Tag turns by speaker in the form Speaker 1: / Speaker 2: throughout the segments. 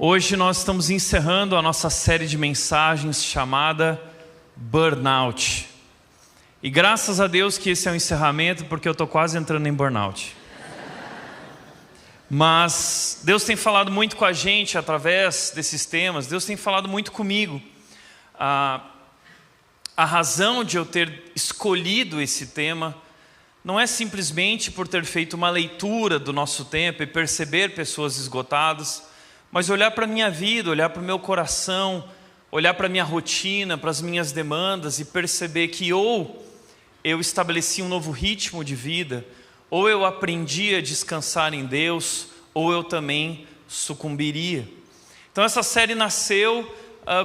Speaker 1: Hoje nós estamos encerrando a nossa série de mensagens chamada Burnout. E graças a Deus que esse é o encerramento, porque eu estou quase entrando em burnout. Mas Deus tem falado muito com a gente através desses temas. Deus tem falado muito comigo. A razão de eu ter escolhido esse tema não é simplesmente por ter feito uma leitura do nosso tempo e perceber pessoas esgotadas, mas olhar para a minha vida, olhar para o meu coração, olhar para a minha rotina, para as minhas demandas e perceber que ou eu estabeleci um novo ritmo de vida, ou eu aprendi a descansar em Deus, ou eu também sucumbiria. Então essa série nasceu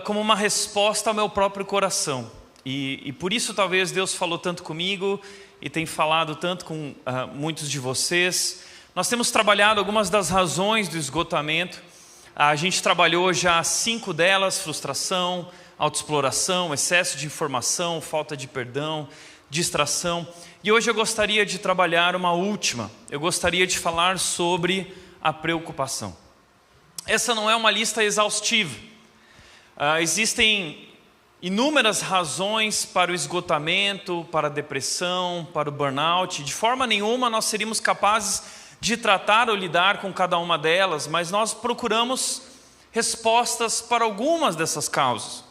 Speaker 1: como uma resposta ao meu próprio coração. E por isso talvez Deus falou tanto comigo e tem falado tanto com muitos de vocês. Nós temos trabalhado algumas das razões do esgotamento. A gente trabalhou já 5 delas: frustração, autoexploração, excesso de informação, falta de perdão, distração. E hoje eu gostaria de trabalhar uma última. Eu gostaria de falar sobre a preocupação. Essa não é uma lista exaustiva. Existem inúmeras razões para o esgotamento, para a depressão, para o burnout. De forma nenhuma nós seríamos capazes de tratar ou lidar com cada uma delas, mas nós procuramos respostas para algumas dessas causas.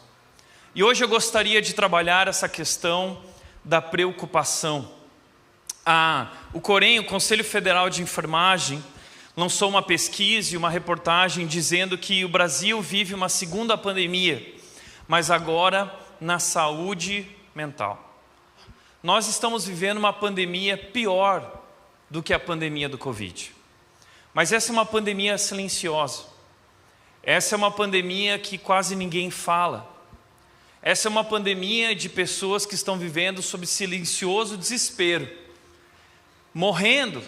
Speaker 1: E hoje eu gostaria de trabalhar essa questão da preocupação. O COREN, o Conselho Federal de Enfermagem, lançou uma pesquisa e uma reportagem dizendo que o Brasil vive uma segunda pandemia, mas agora na saúde mental. Nós estamos vivendo uma pandemia pior do que a pandemia do Covid. Mas essa é uma pandemia silenciosa. Essa é uma pandemia que quase ninguém fala. Essa é uma pandemia de pessoas que estão vivendo sob silencioso desespero, morrendo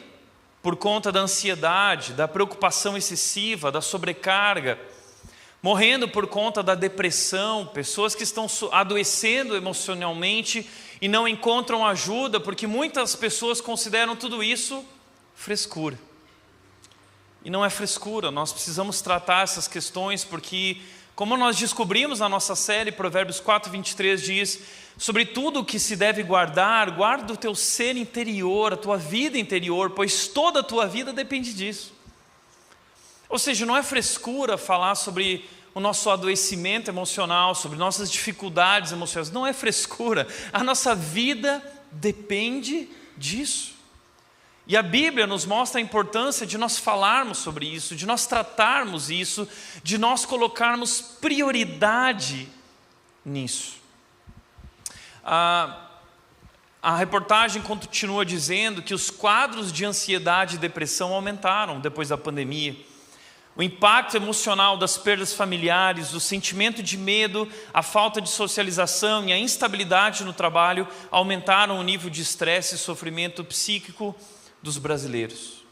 Speaker 1: por conta da ansiedade, da preocupação excessiva, da sobrecarga, morrendo por conta da depressão, pessoas que estão adoecendo emocionalmente e não encontram ajuda, porque muitas pessoas consideram tudo isso frescura. E não é frescura, nós precisamos tratar essas questões, porque, como nós descobrimos na nossa série, Provérbios 4:23 diz: sobre tudo o que se deve guardar, guarda o teu ser interior, a tua vida interior, pois toda a tua vida depende disso. Ou seja, não é frescura falar sobre o nosso adoecimento emocional, sobre nossas dificuldades emocionais. Não é frescura. A nossa vida depende disso. E a Bíblia nos mostra a importância de nós falarmos sobre isso, de nós tratarmos isso, de nós colocarmos prioridade nisso. A reportagem continua dizendo que os quadros de ansiedade e depressão aumentaram depois da pandemia. O impacto emocional das perdas familiares, o sentimento de medo, a falta de socialização e a instabilidade no trabalho aumentaram o nível de estresse e sofrimento psíquico dos brasileiros.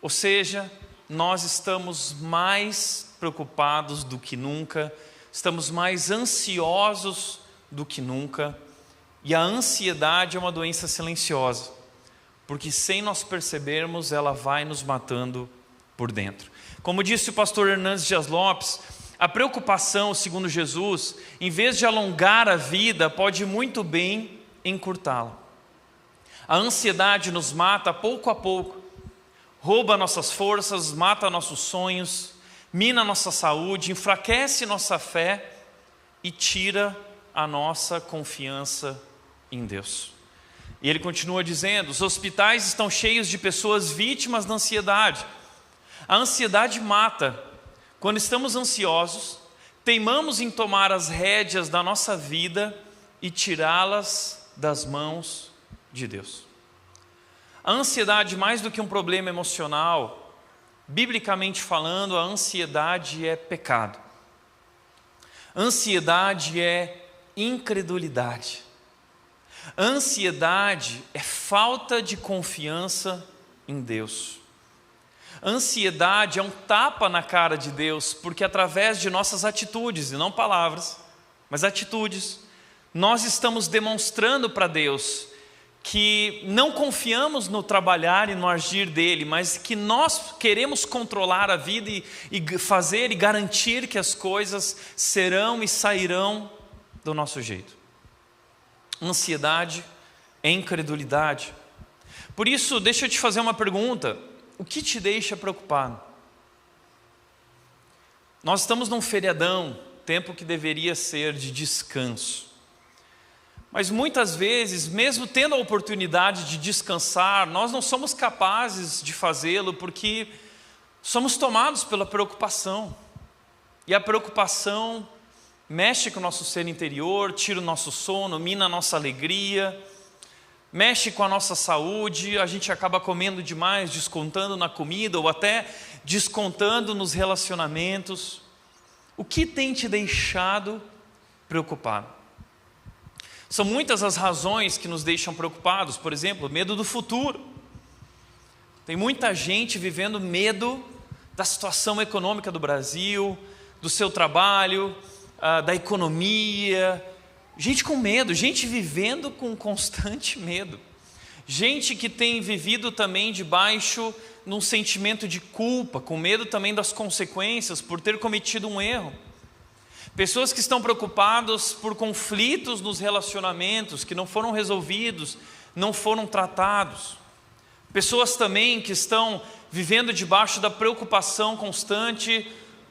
Speaker 1: Ou seja, nós estamos mais preocupados do que nunca, estamos mais ansiosos do que nunca, e a ansiedade é uma doença silenciosa, porque sem nós percebermos, ela vai nos matando por dentro. Como disse o pastor Hernandes Dias Lopes, a preocupação, segundo Jesus, em vez de alongar a vida, pode muito bem encurtá-la. A ansiedade nos mata pouco a pouco, rouba nossas forças, mata nossos sonhos, mina nossa saúde, enfraquece nossa fé e tira a nossa confiança em Deus. E ele continua dizendo: os hospitais estão cheios de pessoas vítimas da ansiedade. A ansiedade mata. Quando estamos ansiosos, teimamos em tomar as rédeas da nossa vida e tirá-las das mãos de Deus. A ansiedade, mais do que um problema emocional, biblicamente falando, a ansiedade é pecado. Ansiedade é incredulidade. Ansiedade é falta de confiança em Deus. Ansiedade é um tapa na cara de Deus, porque através de nossas atitudes, e não palavras, mas atitudes, nós estamos demonstrando para Deus que não confiamos no trabalhar e no agir dele, mas que nós queremos controlar a vida e fazer e garantir que as coisas serão e sairão do nosso jeito. Ansiedade, incredulidade. Por isso, deixa eu te fazer uma pergunta: o que te deixa preocupado? Nós estamos num feriadão, tempo que deveria ser de descanso. Mas muitas vezes, mesmo tendo a oportunidade de descansar, nós não somos capazes de fazê-lo porque somos tomados pela preocupação. E a preocupação mexe com o nosso ser interior, tira o nosso sono, mina a nossa alegria, mexe com a nossa saúde, a gente acaba comendo demais, descontando na comida ou até descontando nos relacionamentos. O que tem te deixado preocupado? São muitas as razões que nos deixam preocupados. Por exemplo, medo do futuro. Tem muita gente vivendo medo da situação econômica do Brasil, do seu trabalho, da economia. Gente com medo, gente vivendo com constante medo. Gente que tem vivido também debaixo num sentimento de culpa, com medo também das consequências por ter cometido um erro. Pessoas que estão preocupadas por conflitos nos relacionamentos que não foram resolvidos, não foram tratados. Pessoas também que estão vivendo debaixo da preocupação constante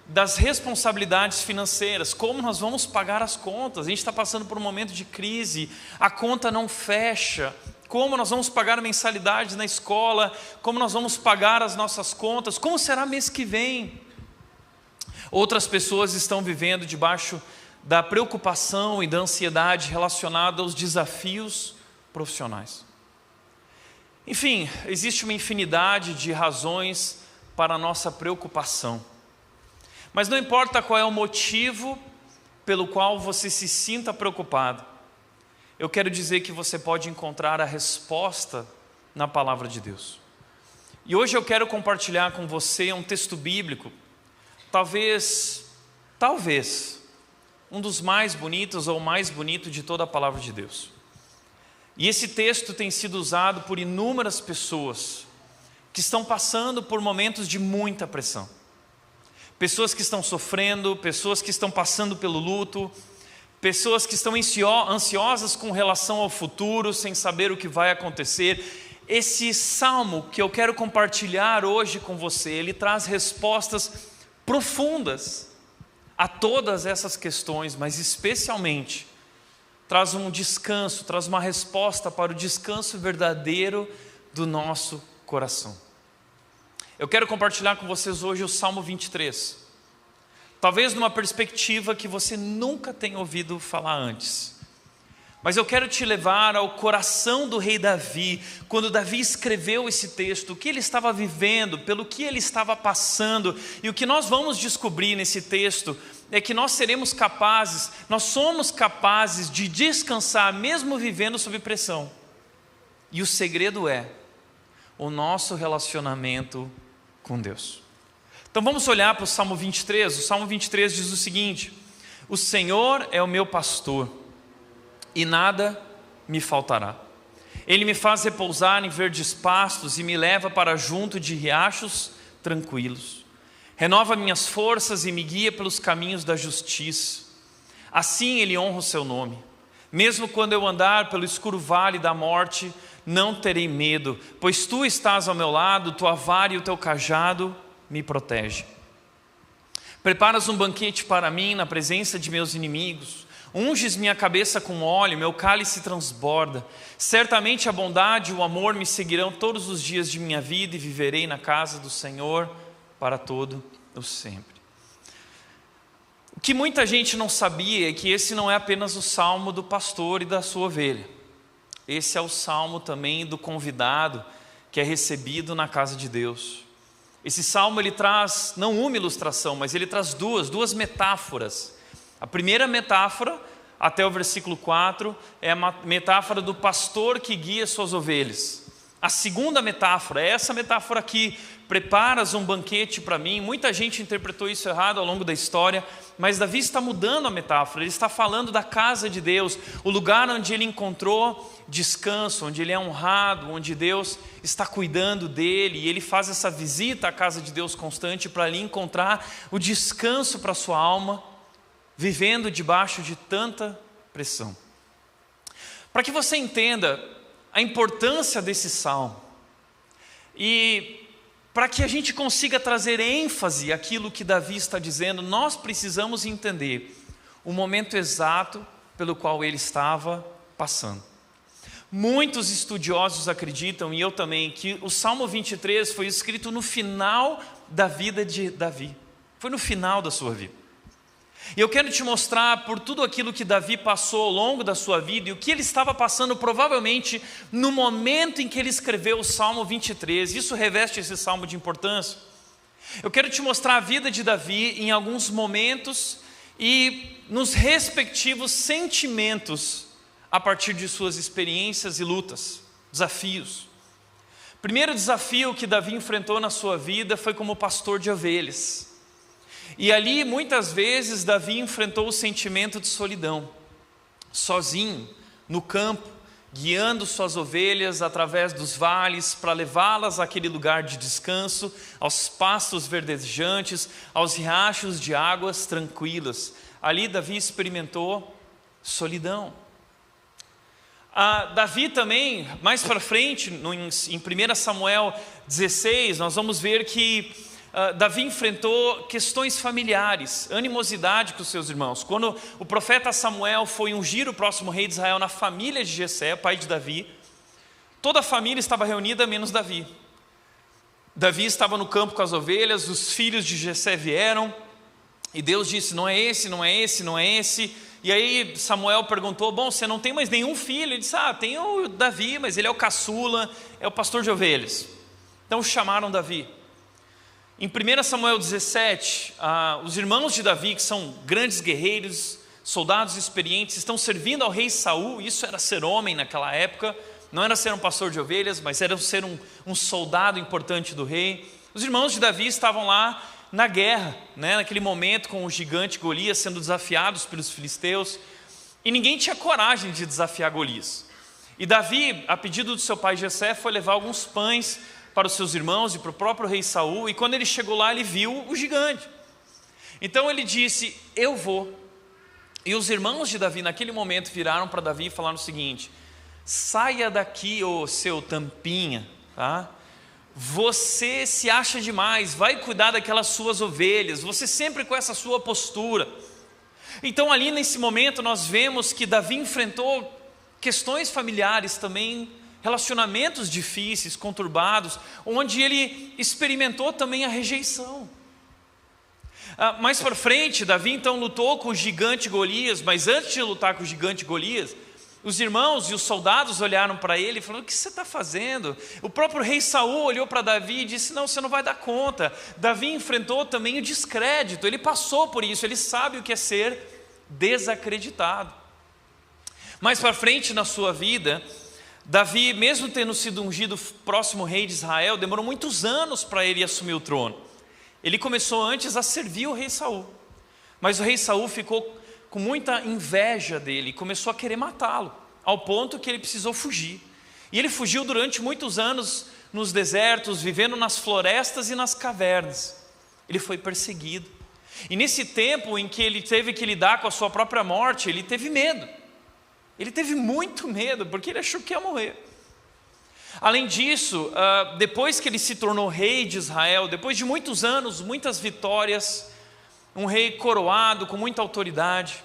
Speaker 1: das responsabilidades financeiras. Como nós vamos pagar as contas? A gente está passando por um momento de crise, a conta não fecha. Como nós vamos pagar a mensalidade na escola? Como nós vamos pagar as nossas contas? Como será mês que vem? Outras pessoas estão vivendo debaixo da preocupação e da ansiedade relacionada aos desafios profissionais. Enfim, existe uma infinidade de razões para a nossa preocupação. Mas não importa qual é o motivo pelo qual você se sinta preocupado, eu quero dizer que você pode encontrar a resposta na palavra de Deus. E hoje eu quero compartilhar com você um texto bíblico, talvez, um dos mais bonitos ou o mais bonito de toda a palavra de Deus. E esse texto tem sido usado por inúmeras pessoas que estão passando por momentos de muita pressão. Pessoas que estão sofrendo, pessoas que estão passando pelo luto, pessoas que estão ansiosas com relação ao futuro, sem saber o que vai acontecer. Esse salmo que eu quero compartilhar hoje com você, ele traz respostas profundas a todas essas questões, mas especialmente traz um descanso, traz uma resposta para o descanso verdadeiro do nosso coração. Eu quero compartilhar com vocês hoje o Salmo 23, talvez numa perspectiva que você nunca tenha ouvido falar antes. Mas eu quero te levar ao coração do rei Davi, quando Davi escreveu esse texto, o que ele estava vivendo, pelo que ele estava passando. E o que nós vamos descobrir nesse texto é que nós somos capazes de descansar mesmo vivendo sob pressão. E o segredo é o nosso relacionamento com Deus. Então vamos olhar para o Salmo 23. O Salmo 23 diz o seguinte: o Senhor é o meu pastor e nada me faltará. Ele me faz repousar em verdes pastos e me leva para junto de riachos tranquilos. Renova minhas forças e me guia pelos caminhos da justiça. Assim ele honra o seu nome. Mesmo quando eu andar pelo escuro vale da morte, não terei medo, pois tu estás ao meu lado, tua vara e o teu cajado me protegem. Preparas um banquete para mim na presença de meus inimigos. Unges minha cabeça com óleo, meu cálice transborda. Certamente a bondade e o amor me seguirão todos os dias de minha vida e viverei na casa do Senhor para todo o sempre. O que muita gente não sabia é que esse não é apenas o salmo do pastor e da sua ovelha. Esse é o salmo também do convidado que é recebido na casa de Deus. Esse salmo ele traz não uma ilustração, mas ele traz duas metáforas. A primeira metáfora, até o versículo 4, é a metáfora do pastor que guia suas ovelhas. A segunda metáfora é essa metáfora aqui: preparas um banquete para mim. Muita gente interpretou isso errado ao longo da história, mas Davi está mudando a metáfora. Ele está falando da casa de Deus, o lugar onde ele encontrou descanso, onde ele é honrado, onde Deus está cuidando dele, e ele faz essa visita à casa de Deus constante para ali encontrar o descanso para a sua alma, vivendo debaixo de tanta pressão. Para que você entenda a importância desse salmo, e para que a gente consiga trazer ênfase àquilo que Davi está dizendo, nós precisamos entender o momento exato pelo qual ele estava passando. Muitos estudiosos acreditam, e eu também, que o Salmo 23 foi escrito no final da vida de Davi. Foi no final da sua vida. E eu quero te mostrar por tudo aquilo que Davi passou ao longo da sua vida e o que ele estava passando provavelmente no momento em que ele escreveu o Salmo 23. Isso reveste esse salmo de importância. Eu quero te mostrar a vida de Davi em alguns momentos e nos respectivos sentimentos a partir de suas experiências e lutas, desafios. O primeiro desafio que Davi enfrentou na sua vida foi como pastor de ovelhas. E ali, muitas vezes, Davi enfrentou o sentimento de solidão, sozinho, no campo, guiando suas ovelhas através dos vales para levá-las àquele lugar de descanso, aos pastos verdejantes, aos riachos de águas tranquilas. Ali Davi experimentou solidão. Davi também, mais para frente, em 1 Samuel 16, nós vamos ver que Davi enfrentou questões familiares, animosidade com os seus irmãos. Quando o profeta Samuel foi ungir o próximo rei de Israel na família de Jessé, pai de Davi, toda a família estava reunida menos Davi. Davi estava no campo com as ovelhas, os filhos de Jessé vieram, e Deus disse: não é esse, não é esse, não é esse. E aí Samuel perguntou: bom, você não tem mais nenhum filho? Ele disse: tem o Davi, mas ele é o caçula, é o pastor de ovelhas. Então chamaram Davi. Em 1 Samuel 17, os irmãos de Davi, que são grandes guerreiros, soldados experientes, estão servindo ao rei Saul. Isso era ser homem naquela época, não era ser um pastor de ovelhas, mas era ser um soldado importante do rei. Os irmãos de Davi estavam lá na guerra, naquele momento com o gigante Golias sendo desafiados pelos filisteus, e ninguém tinha coragem de desafiar Golias. E Davi, a pedido do seu pai Jessé, foi levar alguns pães para os seus irmãos e para o próprio rei Saul, e quando ele chegou lá, ele viu o gigante. Então ele disse: eu vou. E os irmãos de Davi naquele momento viraram para Davi e falaram o seguinte: saia daqui, ô seu tampinha, tá? Você se acha demais, vai cuidar daquelas suas ovelhas, você sempre com essa sua postura. Então ali nesse momento nós vemos que Davi enfrentou questões familiares também, relacionamentos difíceis, conturbados, onde ele experimentou também a rejeição. Mais para frente, Davi então lutou com o gigante Golias, mas antes de lutar com o gigante Golias, os irmãos e os soldados olharam para ele e falaram: o que você está fazendo? O próprio rei Saul olhou para Davi e disse: não, você não vai dar conta. Davi enfrentou também o descrédito, ele passou por isso, ele sabe o que é ser desacreditado. Mais para frente na sua vida, Davi, mesmo tendo sido ungido próximo rei de Israel, demorou muitos anos para ele assumir o trono. Ele começou antes a servir o rei Saul, mas o rei Saul ficou com muita inveja dele e começou a querer matá-lo, ao ponto que ele precisou fugir. E ele fugiu durante muitos anos nos desertos, vivendo nas florestas e nas cavernas. Ele foi perseguido. E nesse tempo em que ele teve que lidar com a sua própria morte, ele teve medo. Ele teve muito medo, porque ele achou que ia morrer. Além disso, depois que ele se tornou rei de Israel, depois de muitos anos, muitas vitórias, um rei coroado com muita autoridade,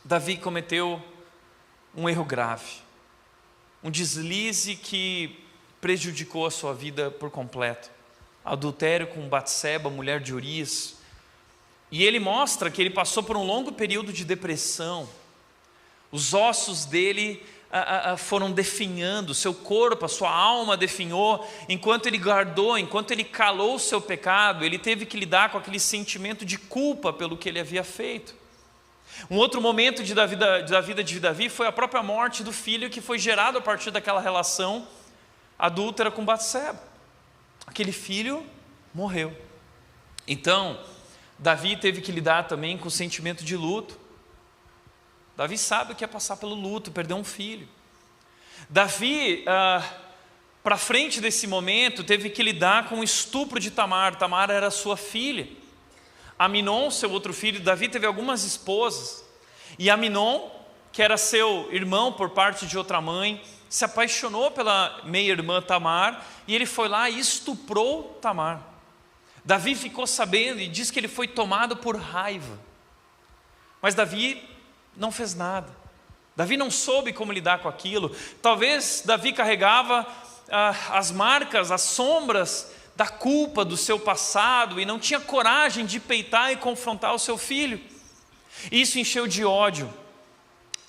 Speaker 1: Davi cometeu um erro grave, um deslize que prejudicou a sua vida por completo. Adultério com Batseba, mulher de Urias. E ele mostra que ele passou por um longo período de depressão. Os ossos dele foram definhando, seu corpo, a sua alma definhou, enquanto ele guardou, enquanto ele calou o seu pecado, ele teve que lidar com aquele sentimento de culpa pelo que ele havia feito. Um outro momento da vida de Davi foi a própria morte do filho que foi gerado a partir daquela relação adúltera com Batseba. Aquele filho morreu. Então, Davi teve que lidar também com o sentimento de luto. Davi sabe o que é passar pelo luto, perder um filho. Davi, para frente desse momento, teve que lidar com o estupro de Tamar. Tamar era sua filha. Aminon, seu outro filho. Davi teve algumas esposas. E Aminon, que era seu irmão por parte de outra mãe, se apaixonou pela meia-irmã Tamar, e ele foi lá e estuprou Tamar. Davi ficou sabendo e diz que ele foi tomado por raiva. Mas Davi não fez nada. Davi não soube como lidar com aquilo. Talvez Davi carregava as marcas, as sombras da culpa do seu passado e não tinha coragem de peitar e confrontar o seu filho. Isso encheu de ódio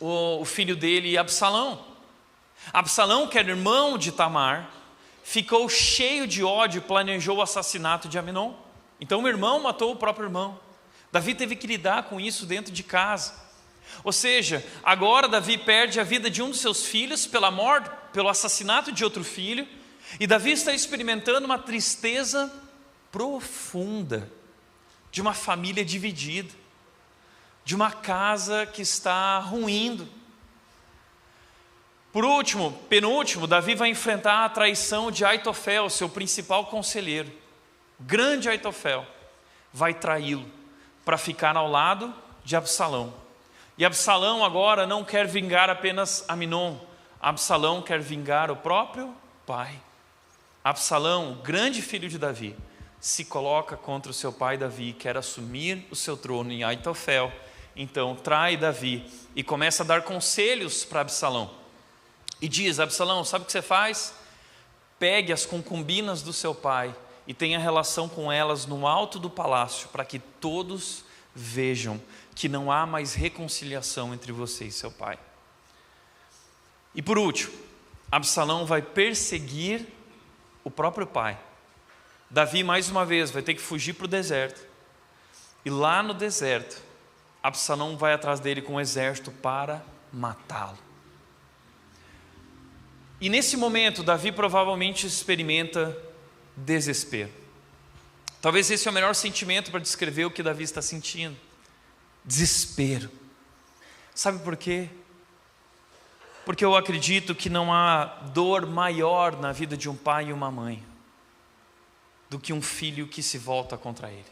Speaker 1: o filho dele, Absalão. Absalão, que era irmão de Tamar, ficou cheio de ódio e planejou o assassinato de Aminon. Então o irmão matou o próprio irmão. Davi teve que lidar com isso dentro de casa. Ou seja, agora Davi perde a vida de um dos seus filhos pela morte, pelo assassinato de outro filho, e Davi está experimentando uma tristeza profunda de uma família dividida, de uma casa que está ruindo. Por último, penúltimo, Davi vai enfrentar a traição de Aitofel, seu principal conselheiro. Grande Aitofel vai traí-lo para ficar ao lado de Absalão. E Absalão agora não quer vingar apenas Aminon. Absalão quer vingar o próprio pai. Absalão, o grande filho de Davi, se coloca contra o seu pai Davi, quer assumir o seu trono, e Aitofel então trai Davi e começa a dar conselhos para Absalão. E diz: Absalão, sabe o que você faz? Pegue as concubinas do seu pai e tenha relação com elas no alto do palácio, para que todos vejam que não há mais reconciliação entre você e seu pai. E por último, Absalão vai perseguir o próprio pai. Davi, mais uma vez, vai ter que fugir para o deserto. E lá no deserto, Absalão vai atrás dele com um exército para matá-lo. E nesse momento, Davi provavelmente experimenta desespero. Talvez esse é o melhor sentimento para descrever o que Davi está sentindo. Desespero. Sabe por quê? Porque eu acredito que não há dor maior na vida de um pai e uma mãe do que um filho que se volta contra ele,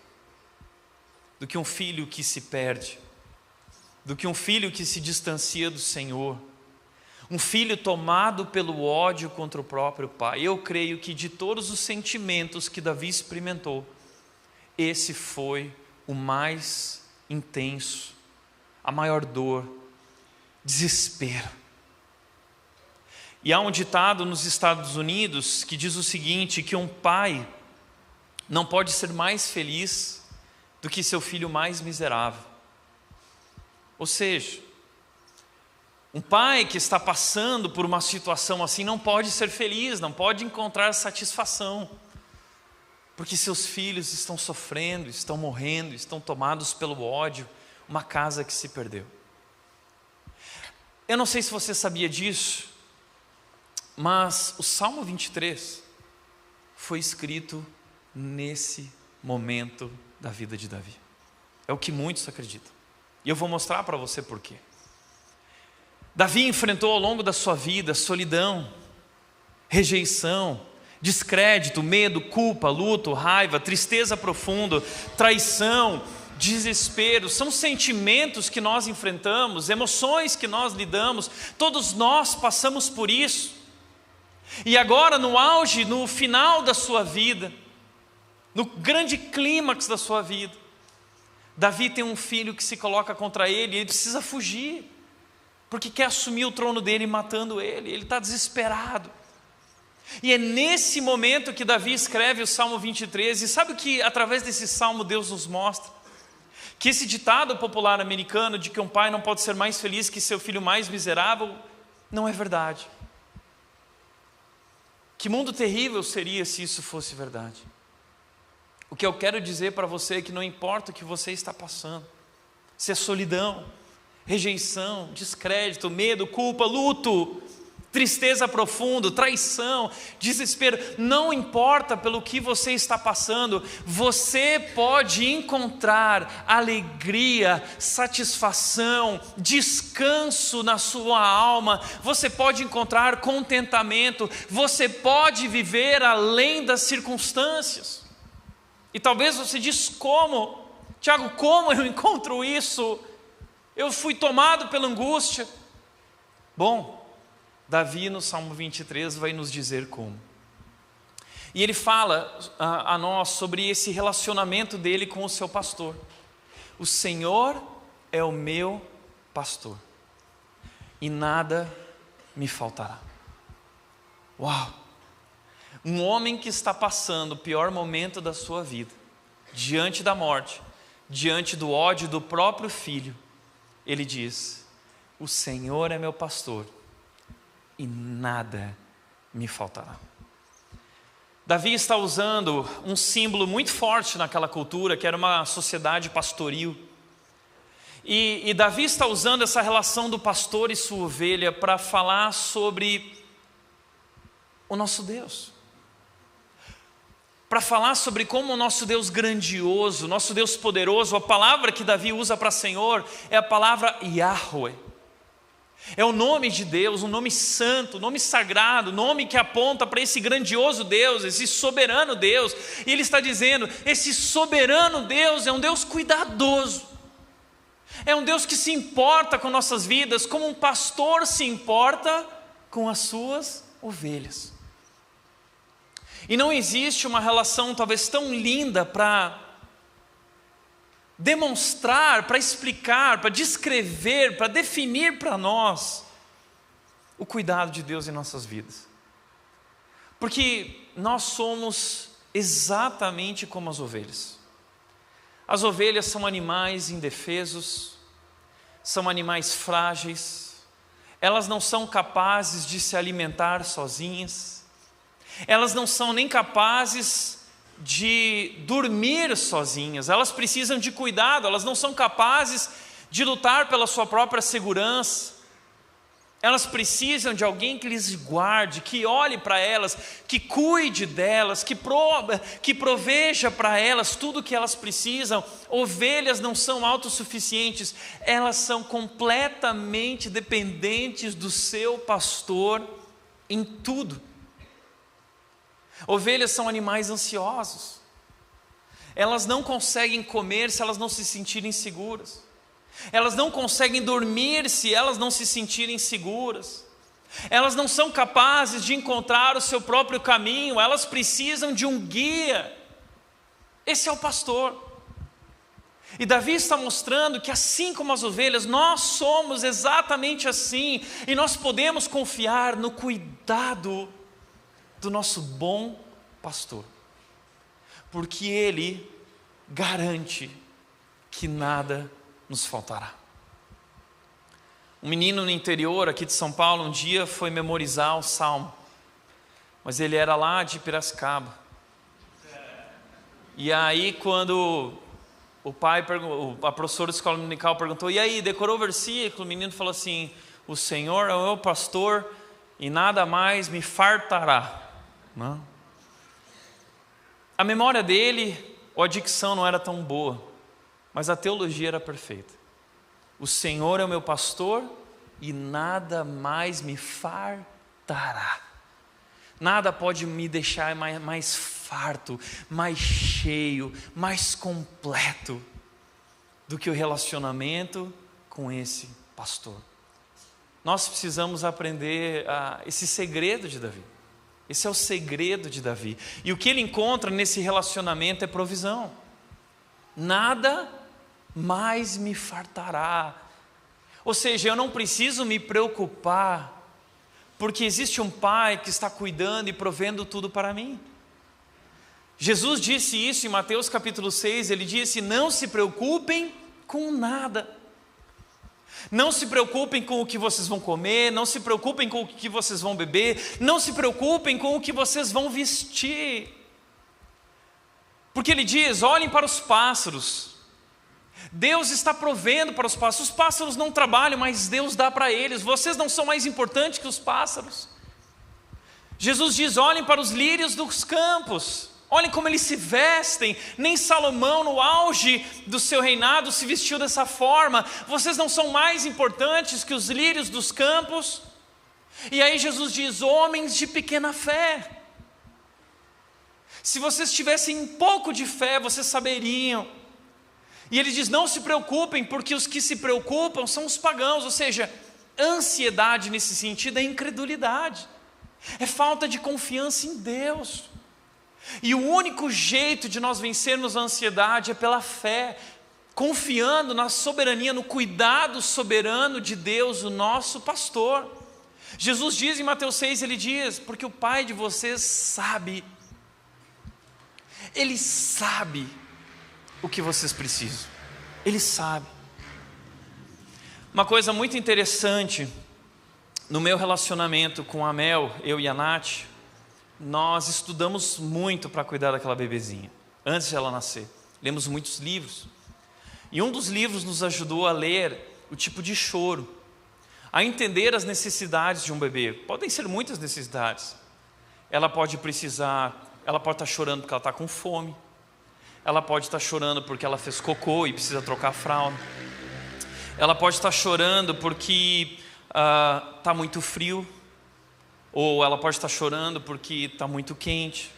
Speaker 1: do que um filho que se perde, do que um filho que se distancia do Senhor, um filho tomado pelo ódio contra o próprio pai. Eu creio que de todos os sentimentos que Davi experimentou, esse foi o mais intenso, a maior dor, desespero. E há um ditado nos Estados Unidos que diz o seguinte, que um pai não pode ser mais feliz do que seu filho mais miserável. Ou seja, um pai que está passando por uma situação assim não pode ser feliz, não pode encontrar satisfação, porque seus filhos estão sofrendo, estão morrendo, estão tomados pelo ódio, uma casa que se perdeu. Eu não sei se você sabia disso, mas o Salmo 23 foi escrito nesse momento da vida de Davi. É o que muitos acreditam. E eu vou mostrar para você por quê. Davi enfrentou ao longo da sua vida solidão, rejeição, descrédito, medo, culpa, luto, raiva, tristeza profunda, traição, desespero. São sentimentos que nós enfrentamos, emoções que nós lidamos, todos nós passamos por isso. E agora, no auge, no final da sua vida, no grande clímax da sua vida, Davi tem um filho que se coloca contra ele e ele precisa fugir, porque quer assumir o trono dele matando ele. Ele está desesperado. E é nesse momento que Davi escreve o Salmo 23. E sabe o que através desse salmo Deus nos mostra? Que esse ditado popular americano de que um pai não pode ser mais feliz que seu filho mais miserável, não é verdade. Que mundo terrível seria se isso fosse verdade. O que eu quero dizer para você é que não importa o que você está passando, se é solidão, rejeição, descrédito, medo, culpa, luto, tristeza profunda, traição, desespero. Não importa pelo que você está passando, você pode encontrar alegria, satisfação, descanso na sua alma. Você pode encontrar contentamento. Você pode viver além das circunstâncias. E talvez você diz: como? Tiago, como eu encontro isso? Eu fui tomado pela angústia. Bom, Davi no Salmo 23 vai nos dizer como. E ele fala a nós sobre esse relacionamento dele com o seu pastor. O Senhor é o meu pastor, e nada me faltará. Uau! Um homem que está passando o pior momento da sua vida, diante da morte, diante do ódio do próprio filho, ele diz: o Senhor é meu pastor e nada me faltará. Davi está usando um símbolo muito forte naquela cultura, que era uma sociedade pastoril. E Davi está usando essa relação do pastor e sua ovelha para falar sobre o nosso Deus. Para falar sobre como o nosso Deus grandioso, nosso Deus poderoso. A palavra que Davi usa para Senhor é a palavra Yahweh. É o nome de Deus, um nome santo, um nome sagrado, nome que aponta para esse grandioso Deus, esse soberano Deus. E ele está dizendo: esse soberano Deus é um Deus cuidadoso, é um Deus que se importa com nossas vidas, como um pastor se importa com as suas ovelhas. E não existe uma relação talvez tão linda para demonstrar, para explicar, para descrever, para definir para nós o cuidado de Deus em nossas vidas. Porque nós somos exatamente como as ovelhas. As ovelhas são animais indefesos, são animais frágeis, elas não são capazes de se alimentar sozinhas, elas não são nem capazes de dormir sozinhas, elas precisam de cuidado, elas não são capazes de lutar pela sua própria segurança, elas precisam de alguém que lhes guarde, que olhe para elas, que cuide delas, que proveja para elas tudo o que elas precisam. Ovelhas não são autossuficientes, elas são completamente dependentes do seu pastor em tudo. Ovelhas são animais ansiosos, elas não conseguem comer se elas não se sentirem seguras, elas não conseguem dormir se elas não se sentirem seguras, elas não são capazes de encontrar o seu próprio caminho, elas precisam de um guia. Esse é o pastor. E Davi está mostrando que assim como as ovelhas, nós somos exatamente assim, e nós podemos confiar no cuidado do nosso bom pastor, porque Ele garante que nada nos faltará. Um menino no interior aqui de São Paulo um dia foi memorizar o Salmo, mas ele era lá de Piracicaba. E aí quando a professora de escola dominical perguntou: e aí, decorou o versículo? O menino falou assim: o Senhor é o meu pastor e nada mais me fartará. Não. A memória dele, ou a dicção não era tão boa, mas a teologia era perfeita. O Senhor é o meu pastor e nada mais me fartará. Nada pode me deixar mais farto, mais cheio, mais completo do que o relacionamento com esse pastor. Nós precisamos aprender esse segredo de Davi. Esse é o segredo de Davi. E o que ele encontra nesse relacionamento é provisão. Nada mais me fartará. Ou seja, eu não preciso me preocupar, porque existe um Pai que está cuidando e provendo tudo para mim. Jesus disse isso em Mateus capítulo 6, ele disse: não se preocupem com nada. Não se preocupem com o que vocês vão comer, não se preocupem com o que vocês vão beber, não se preocupem com o que vocês vão vestir. Porque ele diz: olhem para os pássaros, Deus está provendo para os pássaros. Os pássaros não trabalham, mas Deus dá para eles. Vocês não são mais importantes que os pássaros. Jesus diz: olhem para os lírios dos campos, olhem como eles se vestem. Nem Salomão, no auge do seu reinado, se vestiu dessa forma. Vocês não são mais importantes que os lírios dos campos. E aí Jesus diz: homens de pequena fé. Se vocês tivessem um pouco de fé, vocês saberiam. E ele diz: não se preocupem, porque os que se preocupam são os pagãos. Ou seja, ansiedade nesse sentido é incredulidade, é falta de confiança em Deus. E o único jeito de nós vencermos a ansiedade é pela fé, confiando na soberania, no cuidado soberano de Deus, o nosso pastor. Jesus diz em Mateus 6, ele diz: porque o Pai de vocês sabe, Ele sabe o que vocês precisam, Ele sabe. Uma coisa muito interessante, no meu relacionamento com a Mel, eu e a Nath, nós estudamos muito para cuidar daquela bebezinha, antes de ela nascer. Lemos muitos livros, e um dos livros nos ajudou a ler o tipo de choro, a entender as necessidades de um bebê. Podem ser muitas necessidades. Ela pode estar chorando porque ela está com fome. Ela pode estar chorando porque ela fez cocô e precisa trocar a fralda. Ela pode estar chorando porque está muito frio. Ou ela pode estar chorando porque está muito quente.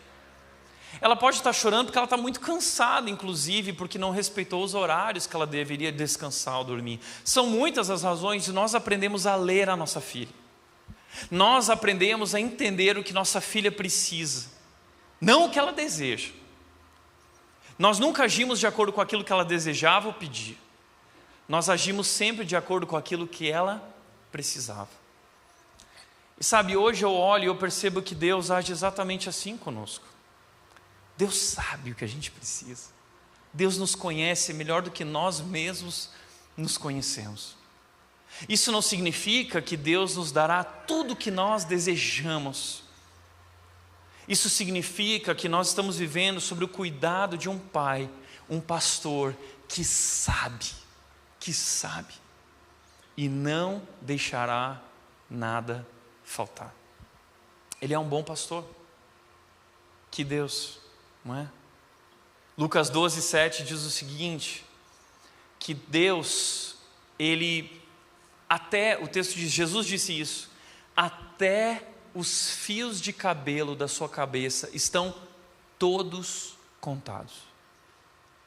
Speaker 1: Ela pode estar chorando porque ela está muito cansada, inclusive, porque não respeitou os horários que ela deveria descansar ou dormir. São muitas as razões, e nós aprendemos a ler a nossa filha. Nós aprendemos a entender o que nossa filha precisa, não o que ela deseja. Nós nunca agimos de acordo com aquilo que ela desejava ou pedia. Nós agimos sempre de acordo com aquilo que ela precisava. E sabe, hoje eu olho e eu percebo que Deus age exatamente assim conosco. Deus sabe o que a gente precisa. Deus nos conhece melhor do que nós mesmos nos conhecemos. Isso não significa que Deus nos dará tudo o que nós desejamos. Isso significa que nós estamos vivendo sobre o cuidado de um pai, um pastor que sabe, e não deixará nada faltar. Ele é um bom pastor. Que Deus, não é? Lucas 12, 7 diz o seguinte, que Deus, o texto diz, Jesus disse isso, até os fios de cabelo da sua cabeça estão todos contados.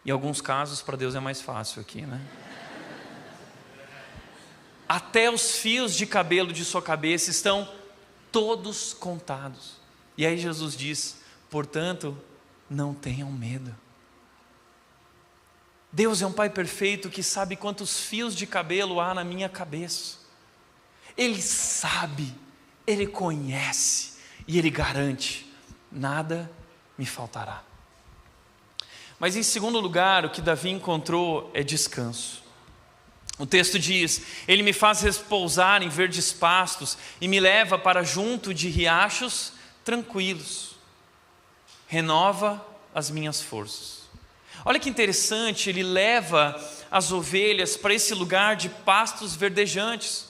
Speaker 1: Em alguns casos, para Deus é mais fácil aqui, né? Até os fios de cabelo de sua cabeça estão todos contados. E aí Jesus diz, portanto, não tenham medo. Deus é um Pai perfeito que sabe quantos fios de cabelo há na minha cabeça. Ele sabe, Ele conhece e Ele garante, nada me faltará. Mas em segundo lugar, o que Davi encontrou é descanso. O texto diz, Ele me faz repousar em verdes pastos e me leva para junto de riachos tranquilos. Renova as minhas forças. Olha que interessante, Ele leva as ovelhas para esse lugar de pastos verdejantes.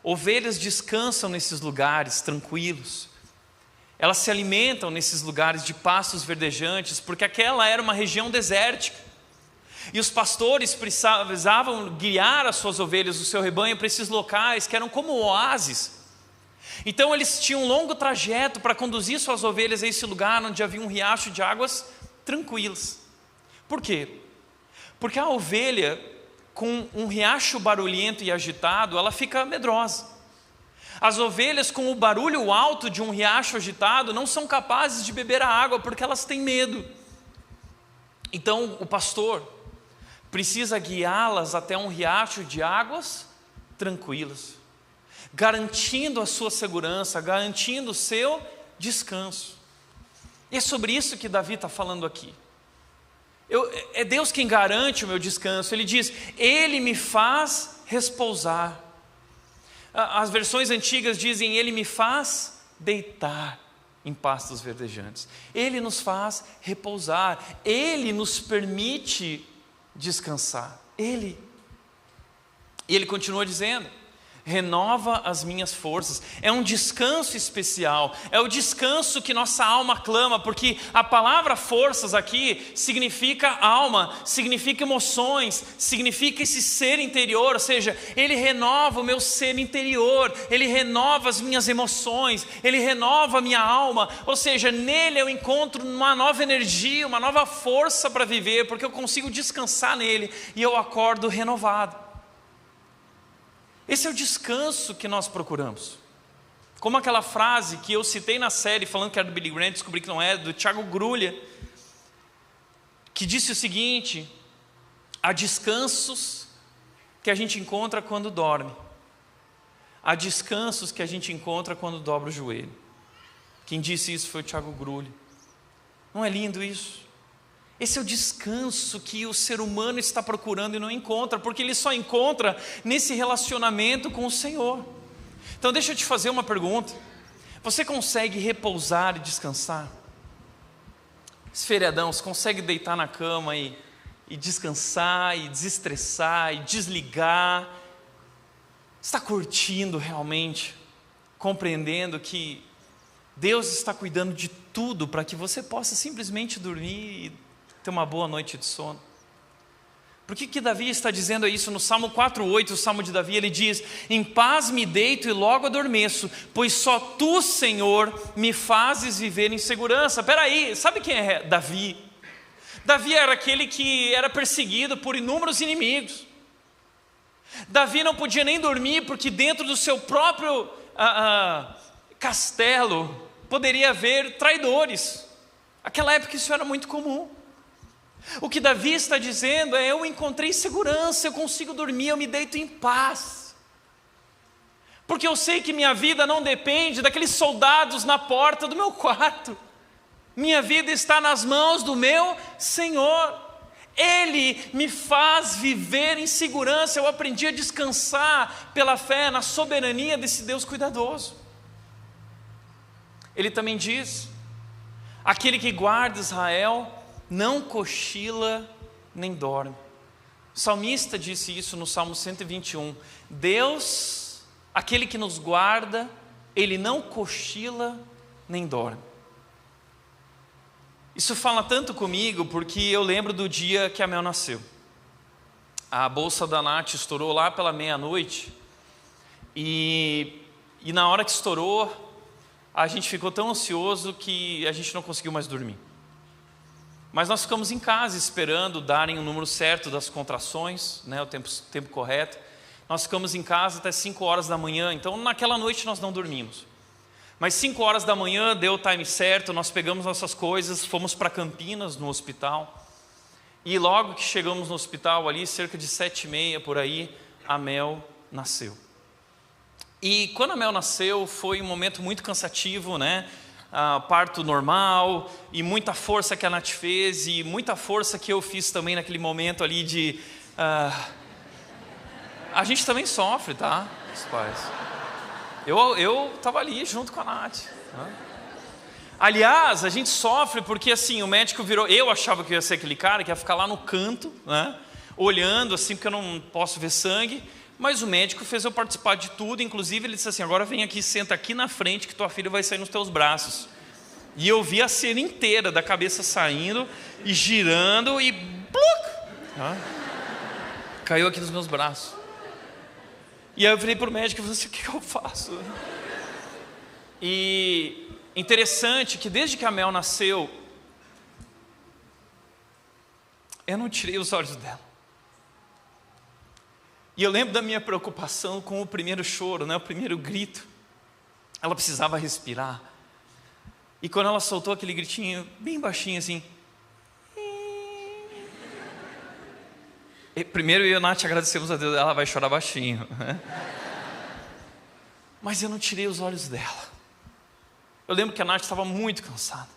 Speaker 1: Ovelhas descansam nesses lugares tranquilos. Elas se alimentam nesses lugares de pastos verdejantes, porque aquela era uma região desértica. E os pastores precisavam guiar as suas ovelhas, o seu rebanho, para esses locais que eram como oásis. Então eles tinham um longo trajeto para conduzir suas ovelhas a esse lugar onde havia um riacho de águas tranquilas. Por quê? Porque a ovelha, com um riacho barulhento e agitado, ela fica medrosa. As ovelhas com o barulho alto de um riacho agitado não são capazes de beber a água porque elas têm medo. Então o pastor precisa guiá-las até um riacho de águas tranquilas, garantindo a sua segurança, garantindo o seu descanso. E é sobre isso que Davi está falando aqui. É Deus quem garante o meu descanso. Ele diz, Ele me faz repousar. As versões antigas dizem, Ele me faz deitar em pastos verdejantes. Ele nos faz repousar. Ele nos permite descansar. Ele. E ele continua dizendo: renova as minhas forças. É um descanso especial, é o descanso que nossa alma clama, porque a palavra forças aqui significa alma, significa emoções, significa esse ser interior, ou seja, ele renova o meu ser interior, ele renova as minhas emoções, ele renova a minha alma, ou seja, nele eu encontro uma nova energia, uma nova força para viver, porque eu consigo descansar nele e eu acordo renovado. Esse é o descanso que nós procuramos. Como aquela frase que eu citei na série, falando que era do Billy Graham, descobri que não é, do Thiago Grulha, que disse o seguinte: há descansos que a gente encontra quando dorme, há descansos que a gente encontra quando dobra o joelho. Quem disse isso foi o Thiago Grulha. Não é lindo isso? Esse é o descanso que o ser humano está procurando e não encontra, porque ele só encontra nesse relacionamento com o Senhor. Então deixa eu te fazer uma pergunta: você consegue repousar e descansar? Esse feriadão, você consegue deitar na cama e descansar, e desestressar, e desligar? Você está curtindo realmente, compreendendo que Deus está cuidando de tudo para que você possa simplesmente dormir e ter uma boa noite de sono? Por que Davi está dizendo isso no Salmo 4:8, o Salmo de Davi? Ele diz: em paz me deito e logo adormeço, pois só tu, Senhor, me fazes viver em segurança. Peraí, sabe quem é Davi? Davi era aquele que era perseguido por inúmeros inimigos. Davi não podia nem dormir, porque dentro do seu próprio castelo poderia haver traidores. Naquela época isso era muito comum. O que Davi está dizendo é: eu encontrei segurança, eu consigo dormir, eu me deito em paz, porque eu sei que minha vida não depende daqueles soldados na porta do meu quarto. Minha vida está nas mãos do meu Senhor. Ele me faz viver em segurança. Eu aprendi a descansar pela fé na soberania desse Deus cuidadoso. Ele também diz: aquele que guarda Israel não cochila nem dorme. O salmista disse isso no Salmo 121. Deus, aquele que nos guarda, Ele não cochila nem dorme. Isso fala tanto comigo, porque eu lembro do dia que a Mel nasceu. A bolsa da Nath estourou lá pela meia-noite, e na hora que estourou, a gente ficou tão ansioso que a gente não conseguiu mais dormir. Mas nós ficamos em casa esperando darem o número certo das contrações, né, o tempo correto. Nós ficamos em casa até 5 horas da manhã, então naquela noite nós não dormimos. Mas 5 horas da manhã deu o time certo, nós pegamos nossas coisas, fomos para Campinas, no hospital. E logo que chegamos no hospital ali, cerca de 7h30 por aí, a Mel nasceu. E quando a Mel nasceu, foi um momento muito cansativo, né? Parto normal, e muita força que a Nath fez, e muita força que eu fiz também naquele momento ali de... a gente também sofre, tá? Os pais. Eu estava ali junto com a Nath. Né? Aliás, a gente sofre porque assim, o médico virou... Eu achava que eu ia ser aquele cara que ia ficar lá no canto, né? Olhando assim, porque eu não posso ver sangue. Mas o médico fez eu participar de tudo, inclusive ele disse assim: agora vem aqui, senta aqui na frente que tua filha vai sair nos teus braços. E eu vi a cena inteira da cabeça saindo e girando e... caiu aqui nos meus braços. E aí eu virei para o médico e falei assim: o que eu faço? E interessante que desde que a Mel nasceu, eu não tirei os olhos dela. E eu lembro da minha preocupação com o primeiro choro, né? O primeiro grito. Ela precisava respirar. E quando ela soltou aquele gritinho bem baixinho assim... Primeiro eu e a Nath agradecemos a Deus, ela vai chorar baixinho. Né? Mas eu não tirei os olhos dela. Eu lembro que a Nath estava muito cansada.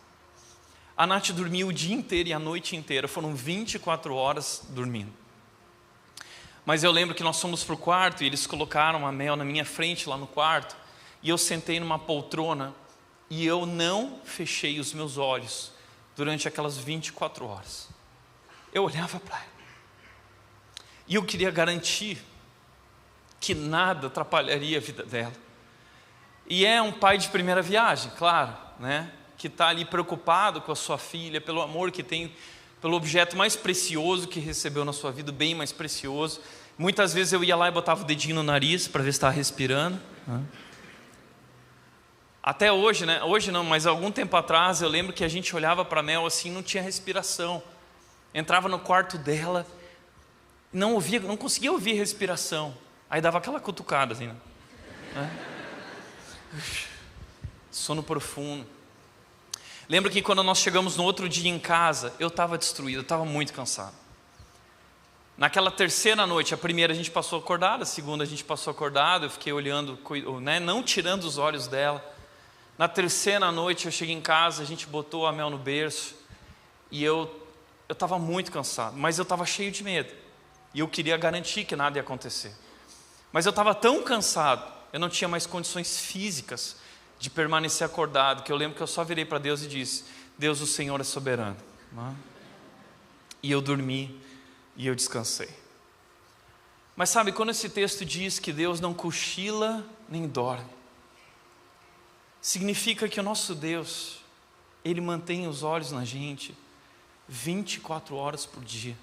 Speaker 1: A Nath dormiu o dia inteiro e a noite inteira. Foram 24 horas dormindo. Mas eu lembro que nós fomos para o quarto e eles colocaram a Mel na minha frente lá no quarto. E eu sentei numa poltrona e eu não fechei os meus olhos durante aquelas 24 horas. Eu olhava para ela. E eu queria garantir que nada atrapalharia a vida dela. E é um pai de primeira viagem, claro, né? Que está ali preocupado com a sua filha, pelo amor que tem, pelo objeto mais precioso que recebeu na sua vida, bem mais precioso. Muitas vezes eu ia lá e botava o dedinho no nariz para ver se estava respirando. Até hoje, né? Hoje não, mas algum tempo atrás eu lembro que a gente olhava para a Mel assim, não tinha respiração. Entrava no quarto dela, não conseguia ouvir respiração. Aí dava aquela cutucada assim, né? Sono profundo. Lembro que quando nós chegamos no outro dia em casa, eu estava destruído, eu estava muito cansado. Naquela terceira noite, a primeira a gente passou acordado, a segunda a gente passou acordado, eu fiquei olhando, né, não tirando os olhos dela. Na terceira noite eu cheguei em casa, a gente botou a Mel no berço e eu estava muito cansado, mas eu estava cheio de medo. E eu queria garantir que nada ia acontecer. Mas eu estava tão cansado, eu não tinha mais condições físicas de permanecer acordado, que eu lembro que eu só virei para Deus e disse: Deus, o Senhor é soberano. E eu dormi e eu descansei. Mas sabe, quando esse texto diz que Deus não cochila nem dorme, significa que o nosso Deus, Ele mantém os olhos na gente 24 horas por dia,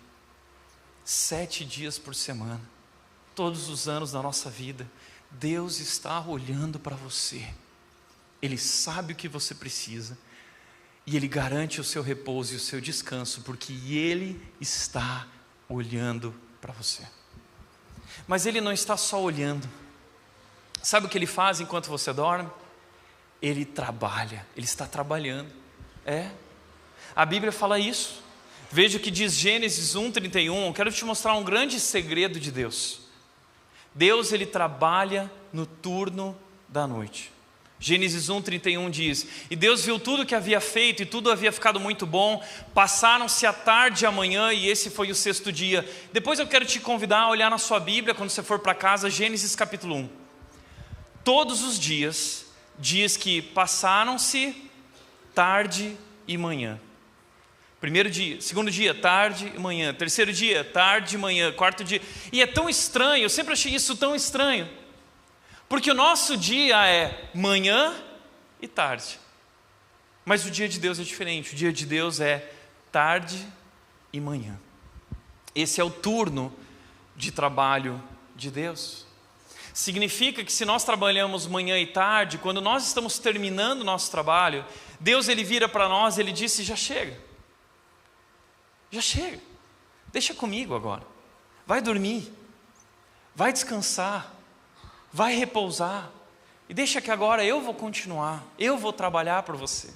Speaker 1: 7 dias por semana, todos os anos da nossa vida. Deus está olhando para você. Ele sabe o que você precisa e Ele garante o seu repouso e o seu descanso, porque Ele está olhando para você. Mas Ele não está só olhando. Sabe o que Ele faz enquanto você dorme? Ele trabalha, Ele está trabalhando. A Bíblia fala isso. Veja o que diz Gênesis 1:31. Quero te mostrar um grande segredo de Deus. Deus, Ele trabalha no turno da noite. Gênesis 1:31 diz: E Deus viu tudo que havia feito, e tudo havia ficado muito bom. Passaram-se a tarde e a manhã, e esse foi o sexto dia. Depois eu quero te convidar a olhar na sua Bíblia, quando você for para casa, Gênesis capítulo 1. Todos os dias diz que passaram-se tarde e manhã. Primeiro dia, segundo dia, tarde e manhã. Terceiro dia, tarde e manhã. Quarto dia. E é tão estranho, eu sempre achei isso tão estranho, porque o nosso dia é manhã e tarde. Mas o dia de Deus é diferente. O dia de Deus é tarde e manhã. Esse é o turno de trabalho de Deus. Significa que se nós trabalhamos manhã e tarde, quando nós estamos terminando o nosso trabalho, Deus, Ele vira para nós e Ele disse: já chega. Já chega. Deixa comigo agora. Vai dormir. Vai descansar. Vai repousar. E deixa que agora eu vou continuar. Eu vou trabalhar por você.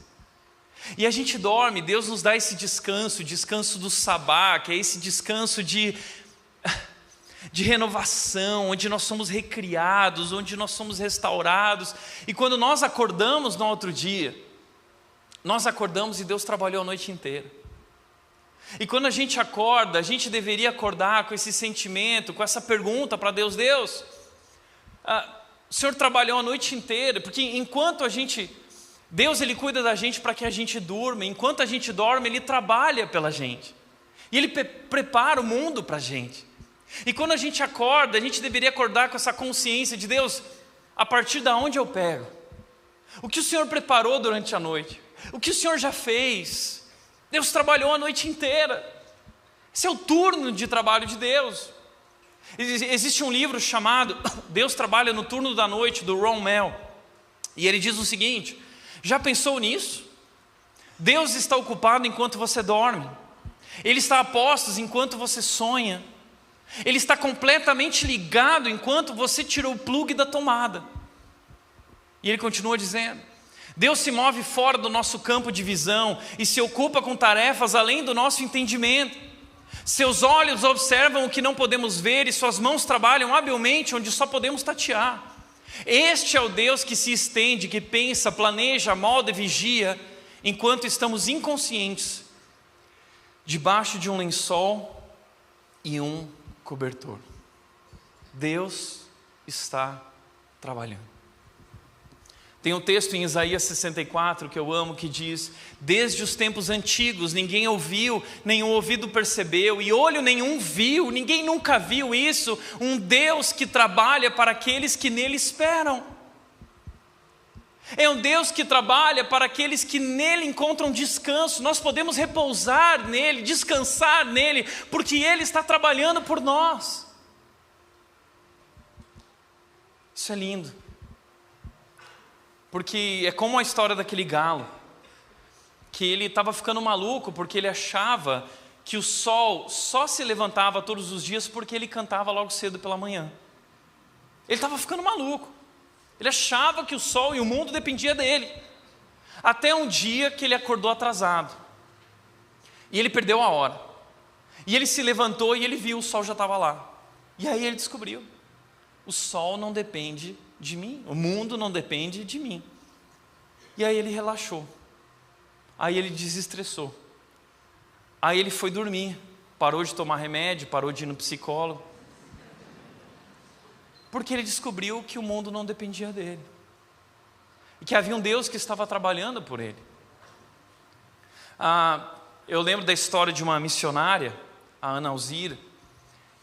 Speaker 1: E a gente dorme, Deus nos dá esse descanso, o descanso do sabá, que é esse descanso de renovação, onde nós somos recriados, onde nós somos restaurados. E quando nós acordamos no outro dia, nós acordamos e Deus trabalhou a noite inteira. E quando a gente acorda, a gente deveria acordar com esse sentimento, com essa pergunta para Deus: Deus, o Senhor trabalhou a noite inteira, porque enquanto Deus, Ele cuida da gente para que a gente durma. Enquanto a gente dorme, Ele trabalha pela gente. E Ele prepara o mundo para a gente. E quando a gente acorda, a gente deveria acordar com essa consciência de: Deus, a partir de onde eu pego? O que o Senhor preparou durante a noite? O que o Senhor já fez? Deus trabalhou a noite inteira. Esse é o turno de trabalho de Deus. Existe um livro chamado Deus Trabalha no Turno da Noite, do Ron Mel. E ele diz o seguinte: já pensou nisso? Deus está ocupado enquanto você dorme. Ele está a postos enquanto você sonha. Ele está completamente ligado enquanto você tira o plugue da tomada. E ele continua dizendo: Deus se move fora do nosso campo de visão e se ocupa com tarefas além do nosso entendimento. Seus olhos observam o que não podemos ver e suas mãos trabalham habilmente onde só podemos tatear. Este é o Deus que se estende, que pensa, planeja, molda e vigia, enquanto estamos inconscientes, debaixo de um lençol e um cobertor. Deus está trabalhando. Tem um texto em Isaías 64 que eu amo, que diz: desde os tempos antigos ninguém ouviu, nenhum ouvido percebeu, e olho nenhum viu, ninguém nunca viu isso, um Deus que trabalha para aqueles que nele esperam. É um Deus que trabalha para aqueles que nele encontram descanso. Nós podemos repousar nele, descansar nele, porque ele está trabalhando por nós. Isso é lindo. Porque é como a história daquele galo, que ele estava ficando maluco porque ele achava que o sol só se levantava todos os dias porque ele cantava logo cedo pela manhã. Ele estava ficando maluco. Ele achava que o sol e o mundo dependia dele. Até um dia que ele acordou atrasado. E ele perdeu a hora. E ele se levantou e ele viu, o sol já estava lá. E aí ele descobriu: o sol não depende de mim, o mundo não depende de mim. E aí ele relaxou. Aí ele desestressou. Aí ele foi dormir. Parou de tomar remédio, parou de ir no psicólogo. Porque ele descobriu que o mundo não dependia dele. E que havia um Deus que estava trabalhando por ele. Eu lembro da história de uma missionária, a Ana Alzira.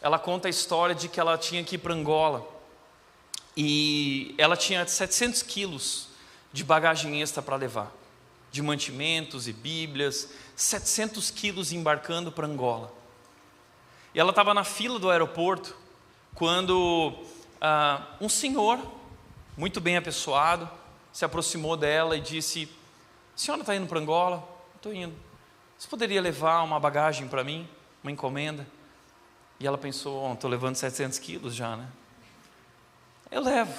Speaker 1: Ela conta a história de que ela tinha que ir para Angola. E ela tinha 700 quilos de bagagem extra para levar. De mantimentos e bíblias. 700 quilos embarcando para Angola. E ela estava na fila do aeroporto quando um senhor, muito bem apessoado, se aproximou dela e disse: a senhora está indo para Angola? Estou indo. Você poderia levar uma bagagem para mim? Uma encomenda? E ela pensou: estou levando 700 quilos já, né? Eu levo.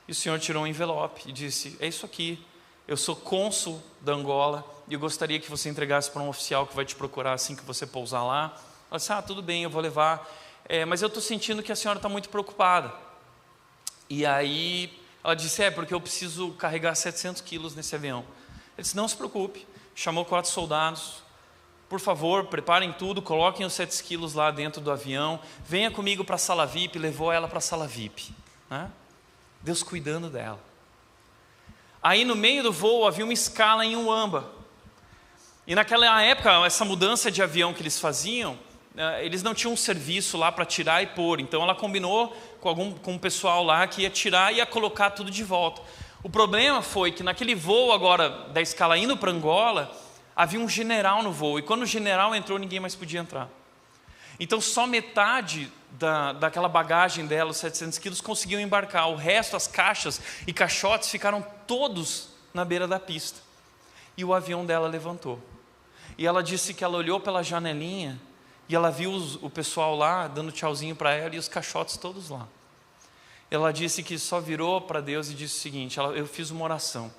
Speaker 1: E o senhor tirou um envelope e disse: é isso aqui, eu sou cônsul da Angola e eu gostaria que você entregasse para um oficial que vai te procurar assim que você pousar lá. Ela disse: tudo bem, eu vou levar. Mas eu estou sentindo que a senhora está muito preocupada. E aí ela disse: porque eu preciso carregar 700 quilos nesse avião. Ele disse: não se preocupe. Chamou 4 soldados: por favor, preparem tudo, coloquem os 7 quilos lá dentro do avião, venha comigo para a sala VIP. Levou ela para a sala VIP, né? Deus cuidando dela. Aí no meio do voo havia uma escala em Uamba. E naquela época, essa mudança de avião que eles faziam, eles não tinham um serviço lá para tirar e pôr. Então ela combinou com o pessoal lá que ia tirar e ia colocar tudo de volta. O problema foi que naquele voo agora da escala indo para Angola, havia um general no voo. E quando o general entrou, ninguém mais podia entrar. Então só metade daquela bagagem dela, os 700 quilos, conseguiam embarcar. O resto, as caixas e caixotes, ficaram todos na beira da pista. E o avião dela levantou. E ela disse que ela olhou pela janelinha e ela viu o pessoal lá dando tchauzinho para ela e os caixotes todos lá. Ela disse que só virou para Deus e disse o seguinte: eu fiz uma oração.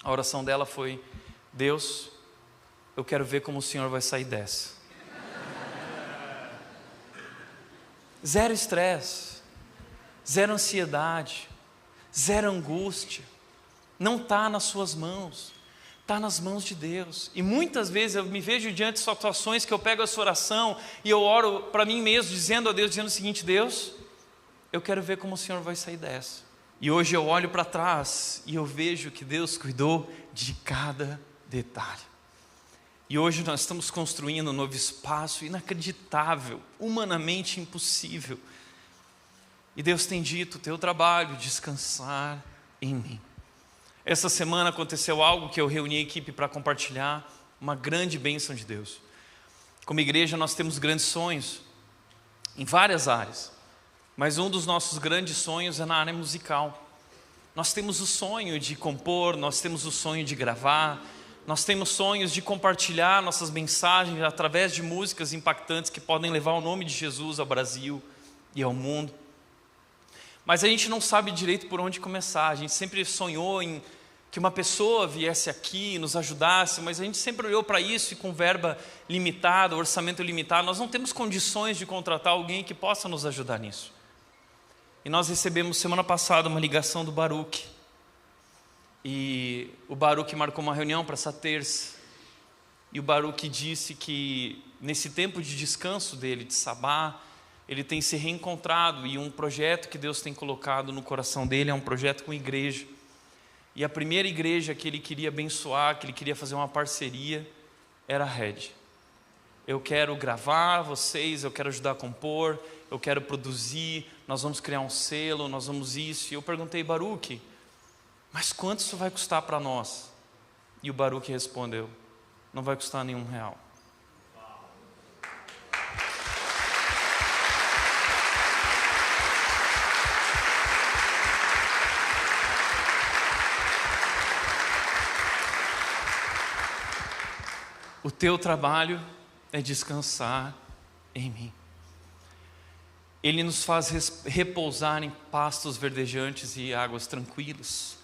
Speaker 1: A oração dela foi: Deus, eu quero ver como o Senhor vai sair dessa. Zero estresse, zero ansiedade, zero angústia. Não está nas suas mãos, está nas mãos de Deus. E muitas vezes eu me vejo diante de situações que eu pego essa oração e eu oro para mim mesmo, dizendo a Deus, dizendo o seguinte: Deus, eu quero ver como o Senhor vai sair dessa. E hoje eu olho para trás e eu vejo que Deus cuidou de cada detalhe. E hoje nós estamos construindo um novo espaço inacreditável, humanamente impossível. E Deus tem dito: teu trabalho, descansar em mim. Essa semana aconteceu algo que eu reuni a equipe para compartilhar, uma grande bênção de Deus. Como igreja nós temos grandes sonhos, em várias áreas. Mas um dos nossos grandes sonhos é na área musical. Nós temos o sonho de compor, nós temos o sonho de gravar, nós temos sonhos de compartilhar nossas mensagens através de músicas impactantes que podem levar o nome de Jesus ao Brasil e ao mundo. Mas a gente não sabe direito por onde começar. A gente sempre sonhou em que uma pessoa viesse aqui e nos ajudasse, mas a gente sempre olhou para isso e com verba limitada, orçamento limitado, nós não temos condições de contratar alguém que possa nos ajudar nisso. E nós recebemos semana passada uma ligação do Baruch. E o Baruch marcou uma reunião para essa terça. E o Baruch disse que nesse tempo de descanso dele, de sabá, ele tem se reencontrado, e um projeto que Deus tem colocado no coração dele é um projeto com igreja. E a primeira igreja que ele queria abençoar, que ele queria fazer uma parceria, era a Red. Eu quero gravar vocês, eu quero ajudar a compor, eu quero produzir, nós vamos criar um selo, nós vamos isso. E eu perguntei, Baruch, mas quanto isso vai custar para nós? E o Baruch respondeu, não vai custar nenhum real. O teu trabalho é descansar em mim. Ele nos faz repousar em pastos verdejantes e águas tranquilas.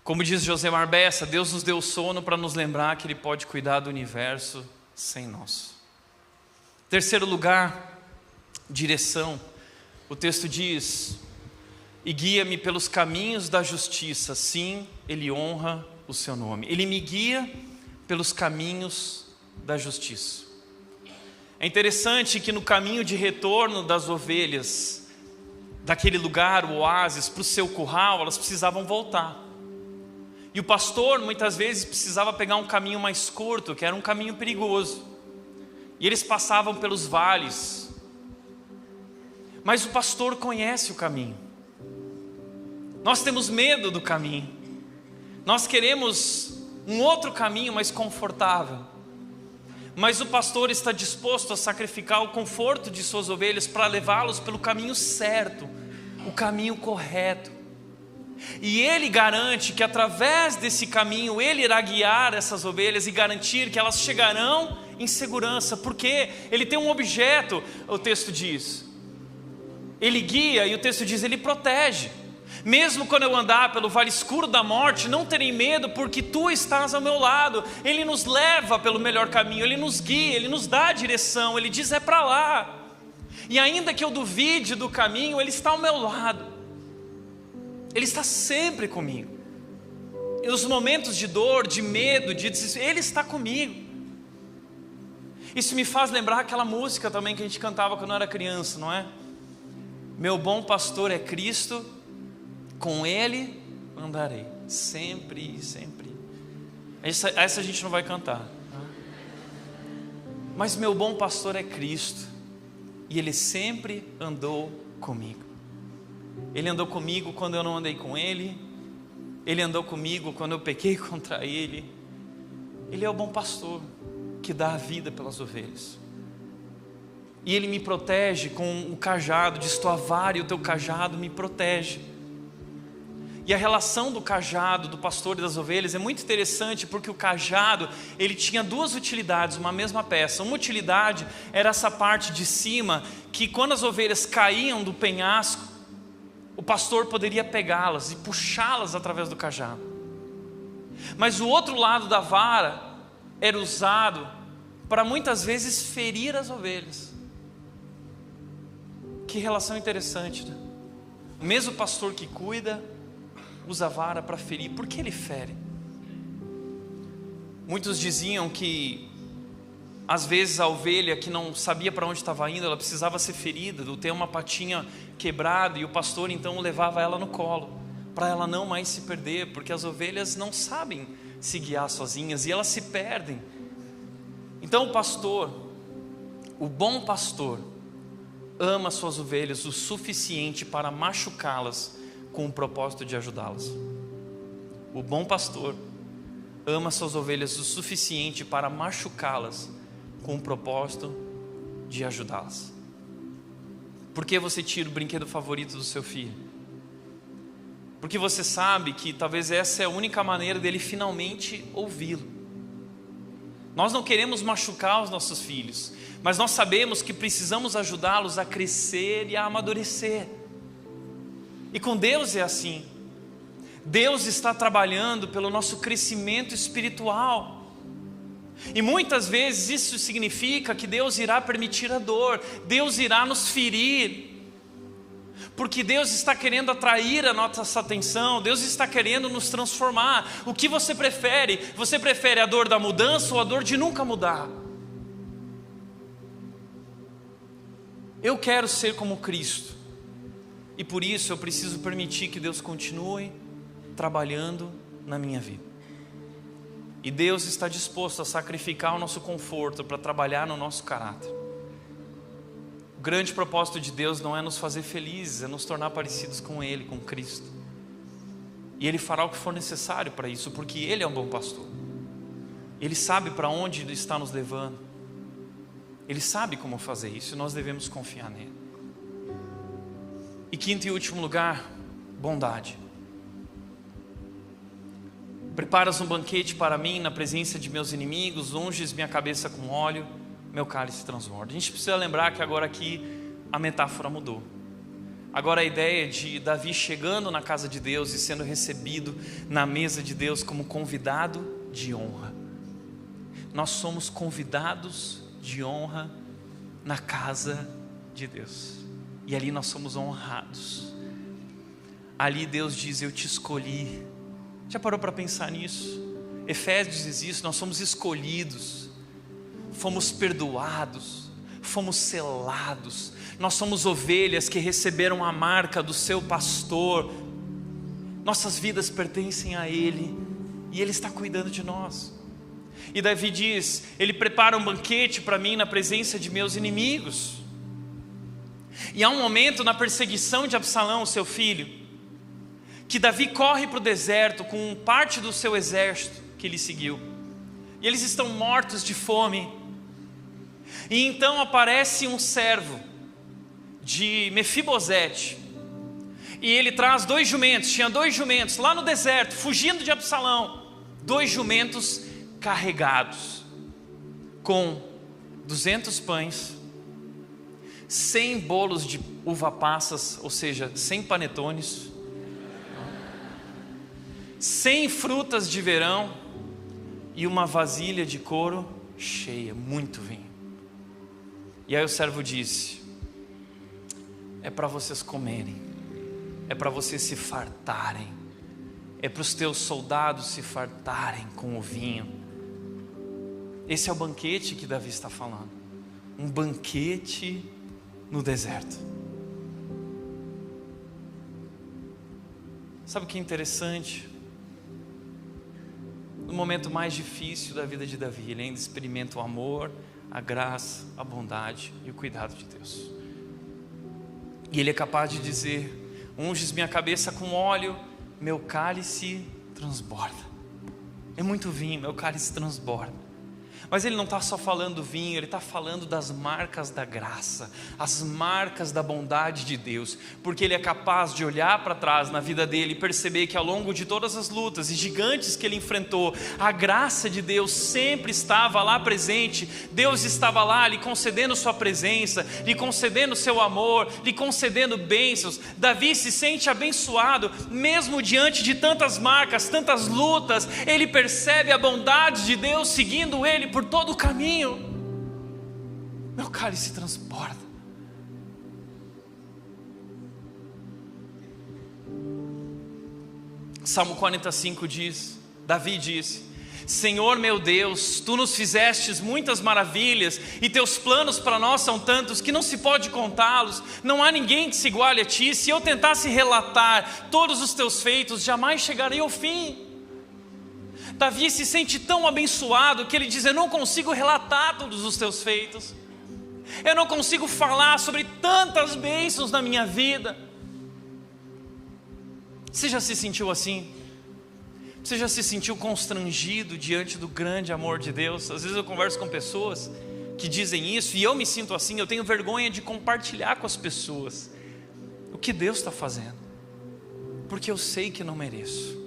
Speaker 1: Como diz Josemar Bessa, Deus nos deu sono para nos lembrar que Ele pode cuidar do universo sem nós. Terceiro lugar, direção. O texto diz, e guia-me pelos caminhos da justiça, sim, Ele honra o seu nome. Ele me guia pelos caminhos da justiça. É interessante que no caminho de retorno das ovelhas, daquele lugar, o oásis, para o seu curral, elas precisavam voltar. E o pastor muitas vezes precisava pegar um caminho mais curto, que era um caminho perigoso. E eles passavam pelos vales. Mas o pastor conhece o caminho. Nós temos medo do caminho. Nós queremos um outro caminho mais confortável. Mas o pastor está disposto a sacrificar o conforto de suas ovelhas para levá-los pelo caminho certo, o caminho correto. E Ele garante que através desse caminho Ele irá guiar essas ovelhas e garantir que elas chegarão em segurança, porque Ele tem um objeto, o texto diz. Ele guia e o texto diz, Ele protege. Mesmo quando eu andar pelo vale escuro da morte, não terei medo, porque Tu estás ao meu lado. Ele nos leva pelo melhor caminho, Ele nos guia, Ele nos dá a direção, Ele diz, é para lá. E ainda que eu duvide do caminho, Ele está ao meu lado. Ele está sempre comigo. E nos momentos de dor, de medo, de desespero, Ele está comigo. Isso me faz lembrar aquela música também que a gente cantava quando eu era criança, não é? Meu bom pastor é Cristo, com Ele andarei, sempre e sempre. Essa a gente não vai cantar. Mas meu bom pastor é Cristo, e Ele sempre andou comigo. Ele andou comigo quando eu não andei com Ele. Ele andou comigo quando eu pequei contra Ele. Ele é o bom pastor que dá a vida pelas ovelhas. E Ele me protege com o cajado, diz tua vara e o teu cajado me protege. E a relação do cajado, do pastor e das ovelhas é muito interessante, porque o cajado, ele tinha duas utilidades, uma mesma peça. Uma utilidade era essa parte de cima, que quando as ovelhas caíam do penhasco, o pastor poderia pegá-las e puxá-las através do cajado. Mas o outro lado da vara era usado para muitas vezes ferir as ovelhas. Que relação interessante, né? O mesmo pastor que cuida, usa a vara para ferir. Por que ele fere? Muitos diziam que às vezes a ovelha que não sabia para onde estava indo, ela precisava ser ferida, ou ter uma patinha quebrada, e o pastor então levava ela no colo, para ela não mais se perder, porque as ovelhas não sabem se guiar sozinhas e elas se perdem. Então o pastor, o bom pastor, ama suas ovelhas o suficiente para machucá-las com o propósito de ajudá-las. O bom pastor ama suas ovelhas o suficiente para machucá-las com o propósito de ajudá-las. Por que você tira o brinquedo favorito do seu filho? Porque você sabe que talvez essa é a única maneira dele finalmente ouvi-lo. Nós não queremos machucar os nossos filhos, mas nós sabemos que precisamos ajudá-los a crescer e a amadurecer. E com Deus é assim. Deus está trabalhando pelo nosso crescimento espiritual. E muitas vezes isso significa que Deus irá permitir a dor, Deus irá nos ferir, porque Deus está querendo atrair a nossa atenção, Deus está querendo nos transformar. O que você prefere? Você prefere a dor da mudança ou a dor de nunca mudar? Eu quero ser como Cristo. E por isso eu preciso permitir que Deus continue trabalhando na minha vida. E Deus está disposto a sacrificar o nosso conforto para trabalhar no nosso caráter. O grande propósito de Deus não é nos fazer felizes, é nos tornar parecidos com Ele, com Cristo. E Ele fará o que for necessário para isso, porque Ele é um bom pastor. Ele sabe para onde Ele está nos levando. Ele sabe como fazer isso e nós devemos confiar nele. E quinto e último lugar, bondade. Preparas um banquete para mim na presença de meus inimigos, unges minha cabeça com óleo, meu cálice transborda. A gente precisa lembrar que agora aqui a metáfora mudou. Agora a ideia de Davi chegando na casa de Deus e sendo recebido na mesa de Deus como convidado de honra. Nós somos convidados de honra na casa de Deus. E ali nós somos honrados. Ali Deus diz: eu te escolhi. Já parou para pensar nisso? Efésios diz isso, nós somos escolhidos, fomos perdoados, fomos selados, nós somos ovelhas que receberam a marca do seu pastor, nossas vidas pertencem a Ele, e Ele está cuidando de nós. E Davi diz: Ele prepara um banquete para mim na presença de meus inimigos. E há um momento na perseguição de Absalão, seu filho, que Davi corre para o deserto com parte do seu exército que ele seguiu. E eles estão mortos de fome. E então aparece um servo de Mefibosete. E ele traz 2 jumentos. Tinha 2 jumentos lá no deserto, fugindo de Absalão. 2 jumentos carregados com 200 pães, 100 bolos de uva passas, ou seja, 100 panetones, 100 frutas de verão e uma vasilha de couro cheia, muito vinho. E aí o servo disse: é para vocês comerem, é para vocês se fartarem, é para os teus soldados se fartarem com o vinho. Esse é o banquete que Davi está falando, um banquete no deserto. Sabe o que é interessante? No momento mais difícil da vida de Davi, ele ainda experimenta o amor, a graça, a bondade e o cuidado de Deus. E ele é capaz de dizer: unges minha cabeça com óleo, meu cálice transborda. É muito vinho, meu cálice transborda. Mas ele não está só falando do vinho, ele está falando das marcas da graça, as marcas da bondade de Deus, porque ele é capaz de olhar para trás na vida dele e perceber que ao longo de todas as lutas e gigantes que ele enfrentou, a graça de Deus sempre estava lá presente. Deus estava lá lhe concedendo sua presença, lhe concedendo seu amor, lhe concedendo bênçãos. Davi se sente abençoado, mesmo diante de tantas marcas, tantas lutas. Ele percebe a bondade de Deus seguindo ele por todo o caminho. Meu cálice transborda. Salmo 45 diz, Davi disse: Senhor meu Deus, Tu nos fizestes muitas maravilhas, e Teus planos para nós são tantos que não se pode contá-los. Não há ninguém que se iguale a Ti. Se eu tentasse relatar todos os Teus feitos, jamais chegaria ao fim. Davi se sente tão abençoado que ele diz: eu não consigo relatar todos os teus feitos, eu não consigo falar sobre tantas bênçãos na minha vida. Você já se sentiu assim? Você já se sentiu constrangido diante do grande amor de Deus? Às vezes eu converso com pessoas que dizem isso e eu me sinto assim. Eu tenho vergonha de compartilhar com as pessoas o que Deus está fazendo, porque eu sei que não mereço.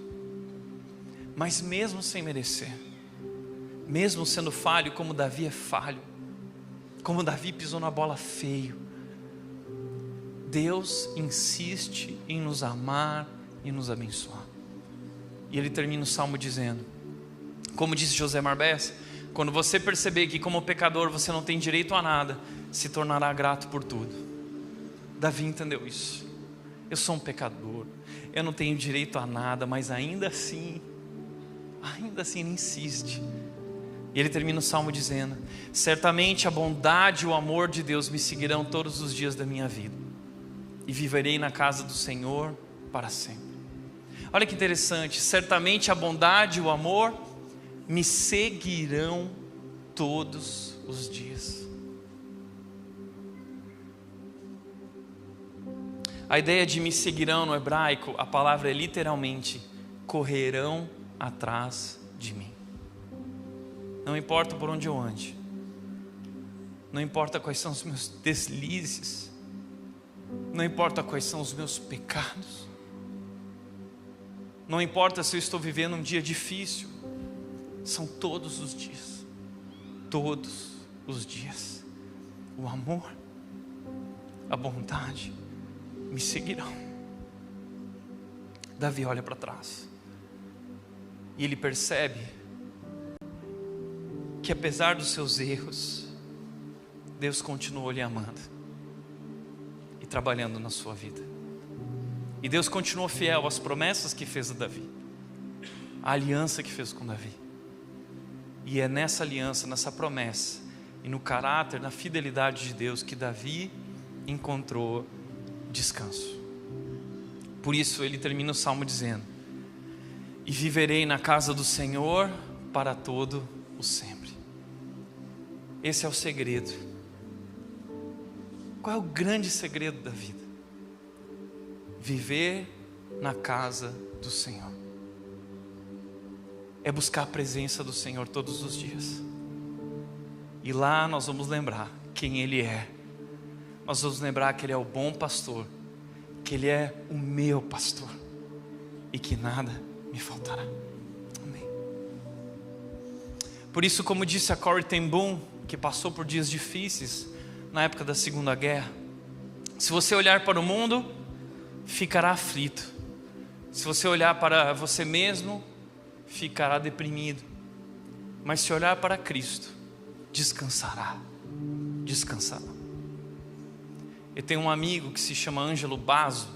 Speaker 1: Mas mesmo sem merecer, mesmo sendo falho, como Davi é falho, como Davi pisou na bola feio, Deus insiste em nos amar e nos abençoar. E ele termina o salmo dizendo, como disse José Marbessa: quando você perceber que como pecador você não tem direito a nada, se tornará grato por tudo. Davi entendeu isso. Eu sou um pecador, eu não tenho direito a nada, mas ainda assim ele insiste. E ele termina o salmo dizendo: certamente a bondade e o amor de Deus me seguirão todos os dias da minha vida, e viverei na casa do Senhor para sempre. Olha que interessante, certamente a bondade e o amor me seguirão todos os dias. A ideia de me seguirão no hebraico, a palavra é literalmente correrão atrás de mim. Não importa por onde eu ande, não importa quais são os meus deslizes, não importa quais são os meus pecados, não importa se eu estou vivendo um dia difícil, são todos os dias, o amor, a bondade me seguirão. Davi olha para trás e ele percebe que apesar dos seus erros, Deus continuou lhe amando e trabalhando na sua vida. E Deus continuou fiel às promessas que fez a Davi, a aliança que fez com Davi. E é nessa aliança, nessa promessa e no caráter, na fidelidade de Deus que Davi encontrou descanso. Por isso ele termina o salmo dizendo: e viverei na casa do Senhor para todo o sempre. Esse é o segredo. Qual é o grande segredo da vida? Viver na casa do Senhor. É buscar a presença do Senhor todos os dias. E lá nós vamos lembrar quem Ele é. Nós vamos lembrar que Ele é o bom pastor, que Ele é o meu pastor e que nada me faltará. Amém. Por isso, como disse a Corrie ten Boom, que passou por dias difíceis na época da Segunda Guerra: se você olhar para o mundo, ficará aflito. Se você olhar para você mesmo, ficará deprimido. Mas se olhar para Cristo, descansará. Eu tenho um amigo que se chama Ângelo Basso,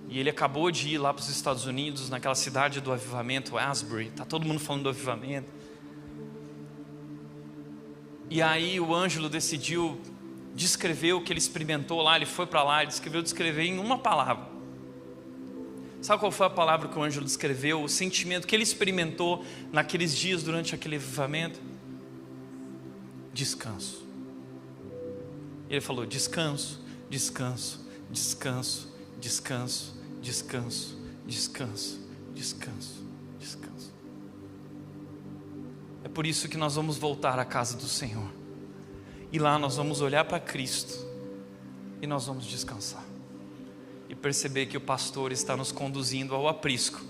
Speaker 1: e ele acabou de ir lá para os Estados Unidos, naquela cidade do avivamento, Asbury. Está todo mundo falando do avivamento. E aí o Ângelo decidiu descrever o que ele experimentou lá. Ele foi para lá e descreveu em uma palavra. Sabe qual foi a palavra que o Ângelo descreveu? O sentimento que ele experimentou naqueles dias durante aquele avivamento? Descanso. Ele falou: descanso, descanso, descanso, descanso, descanso, descanso, descanso, descanso. É por isso que nós vamos voltar à casa do Senhor. E lá nós vamos olhar para Cristo e nós vamos descansar. E perceber que o pastor está nos conduzindo ao aprisco,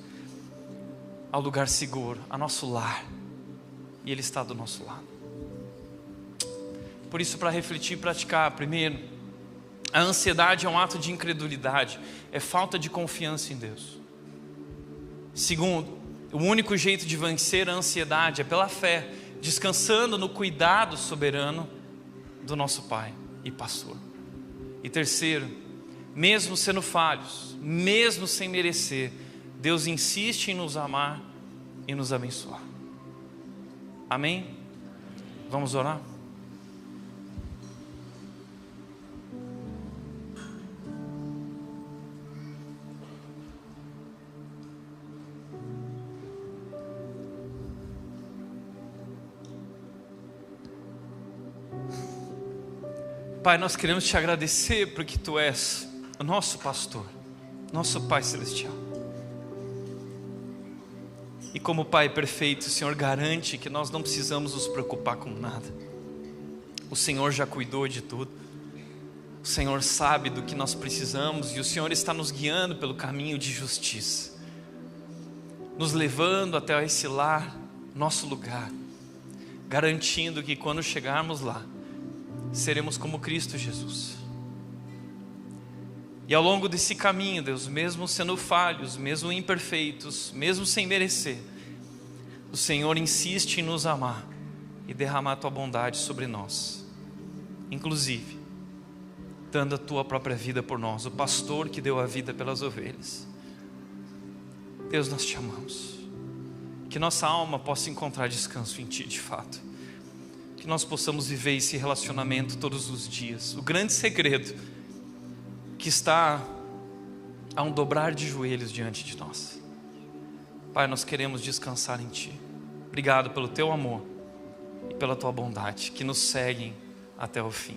Speaker 1: ao lugar seguro, ao nosso lar. E Ele está do nosso lado. Por isso, para refletir e praticar, primeiro, a ansiedade é um ato de incredulidade, é falta de confiança em Deus. Segundo, o único jeito de vencer a ansiedade é pela fé, descansando no cuidado soberano do nosso Pai e Pastor. E terceiro, mesmo sendo falhos, mesmo sem merecer, Deus insiste em nos amar e nos abençoar. Amém? Vamos orar? Pai, nós queremos te agradecer porque Tu és o nosso pastor, nosso Pai Celestial. E como Pai perfeito, o Senhor garante que nós não precisamos nos preocupar com nada. O Senhor já cuidou de tudo. O Senhor sabe do que nós precisamos e o Senhor está nos guiando pelo caminho de justiça, nos levando até esse lar, nosso lugar, garantindo que quando chegarmos lá, seremos como Cristo Jesus. E ao longo desse caminho, Deus, mesmo sendo falhos, mesmo imperfeitos, mesmo sem merecer, o Senhor insiste em nos amar e derramar a Tua bondade sobre nós, inclusive dando a Tua própria vida por nós, o pastor que deu a vida pelas ovelhas. Deus, nós Te amamos. Que nossa alma possa encontrar descanso em Ti de fato. Que nós possamos viver esse relacionamento todos os dias. O grande segredo que está a um dobrar de joelhos diante de nós. Pai, nós queremos descansar em Ti. Obrigado pelo Teu amor e pela Tua bondade, que nos seguem até o fim.